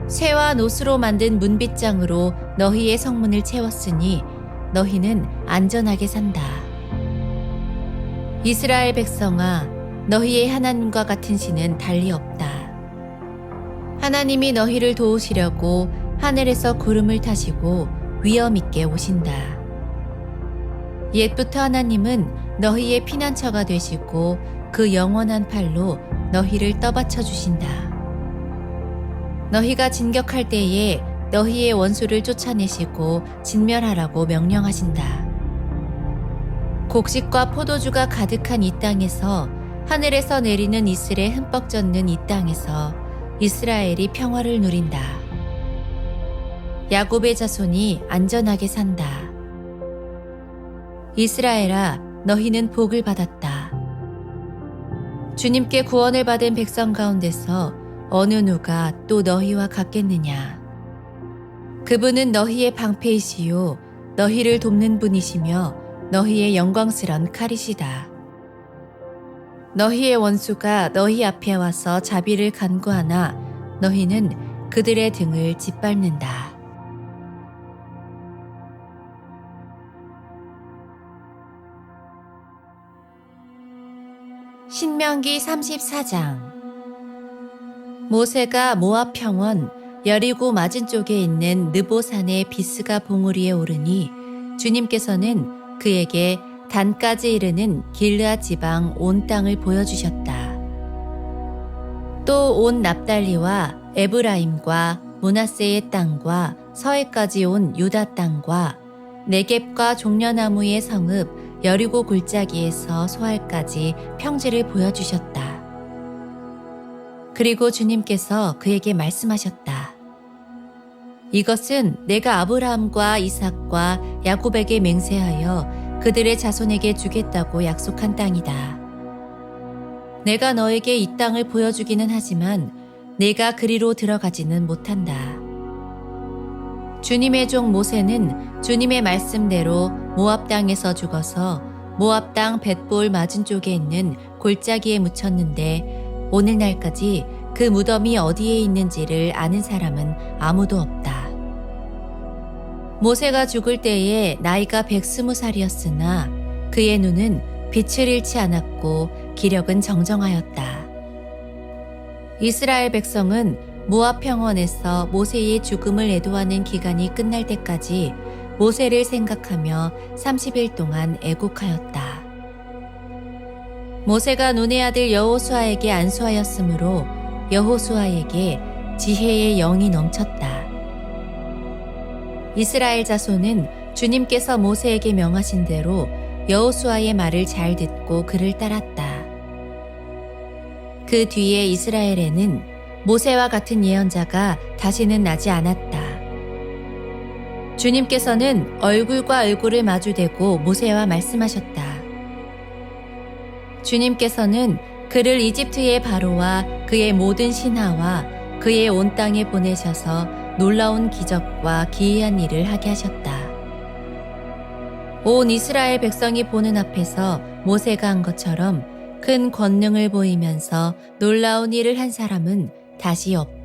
Speaker 1: 쇠와 노스로 만든 문빗장으로 너희의 성문을 채웠으니 너희는 안전하게 산다. 이스라엘 백성아, 너희의 하나님과 같은 신은 달리 없다. 하나님이 너희를 도우시려고 하늘에서 구름을 타시고 위엄 있게 오신다. 옛부터 하나님은 너희의 피난처가 되시고 그 영원한 팔로 너희를 떠받쳐 주신다. 너희가 진격할 때에 너희의 원수를 쫓아내시고 진멸하라고 명령하신다. 곡식과 포도주가 가득한 이 땅에서, 하늘에서 내리는 이슬에 흠뻑 젖는 이 땅에서 이스라엘이 평화를 누린다. 야곱의 자손이 안전하게 산다. 이스라엘아, 너희는 복을 받았다. 주님께 구원을 받은 백성 가운데서 어느 누가 또 너희와 같겠느냐. 그분은 너희의 방패이시요 너희를 돕는 분이시며 너희의 영광스런 칼이시다. 너희의 원수가 너희 앞에 와서 자비를 간구하나 너희는 그들의 등을 짓밟는다. 신명기 34장. 모세가 모압 평원 여리고 맞은 쪽에 있는 느보산의 비스가 봉우리에 오르니 주님께서는 그에게 단까지 이르는 길르앗 지방 온 땅을 보여주셨다. 또 온 납달리와 에브라임과 므낫세의 땅과 서해까지 온 유다 땅과 네겝과 종려나무의 성읍 여리고 골짜기에서 소알까지 평지를 보여주셨다. 그리고 주님께서 그에게 말씀하셨다. 이것은 내가 아브라함과 이삭과 야곱에게 맹세하여 그들의 자손에게 주겠다고 약속한 땅이다. 내가 너에게 이 땅을 보여주기는 하지만 내가 그리로 들어가지는 못한다. 주님의 종 모세는 주님의 말씀대로 모압 땅에서 죽어서 모압 땅 벳볼 맞은 쪽에 있는 골짜기에 묻혔는데 오늘날까지 그 무덤이 어디에 있는지를 아는 사람은 아무도 없다. 모세가 죽을 때에 나이가 120살이었으나 그의 눈은 빛을 잃지 않았고 기력은 정정하였다. 이스라엘 백성은 모압 평원에서 모세의 죽음을 애도하는 기간이 끝날 때까지 모세를 생각하며 30일 동안 애곡하였다. 모세가 눈의 아들 여호수아에게 안수하였으므로 여호수아에게 지혜의 영이 넘쳤다. 이스라엘 자손은 주님께서 모세에게 명하신 대로 여호수아의 말을 잘 듣고 그를 따랐다. 그 뒤에 이스라엘에는 모세와 같은 예언자가 다시는 나지 않았다. 주님께서는 얼굴과 얼굴을 마주대고 모세와 말씀하셨다. 주님께서는 그를 이집트의 바로와 그의 모든 신하와 그의 온 땅에 보내셔서 놀라운 기적과 기이한 일을 하게 하셨다. 온 이스라엘 백성이 보는 앞에서 모세가 한 것처럼 큰 권능을 보이면서 놀라운 일을 한 사람은 다시 없다.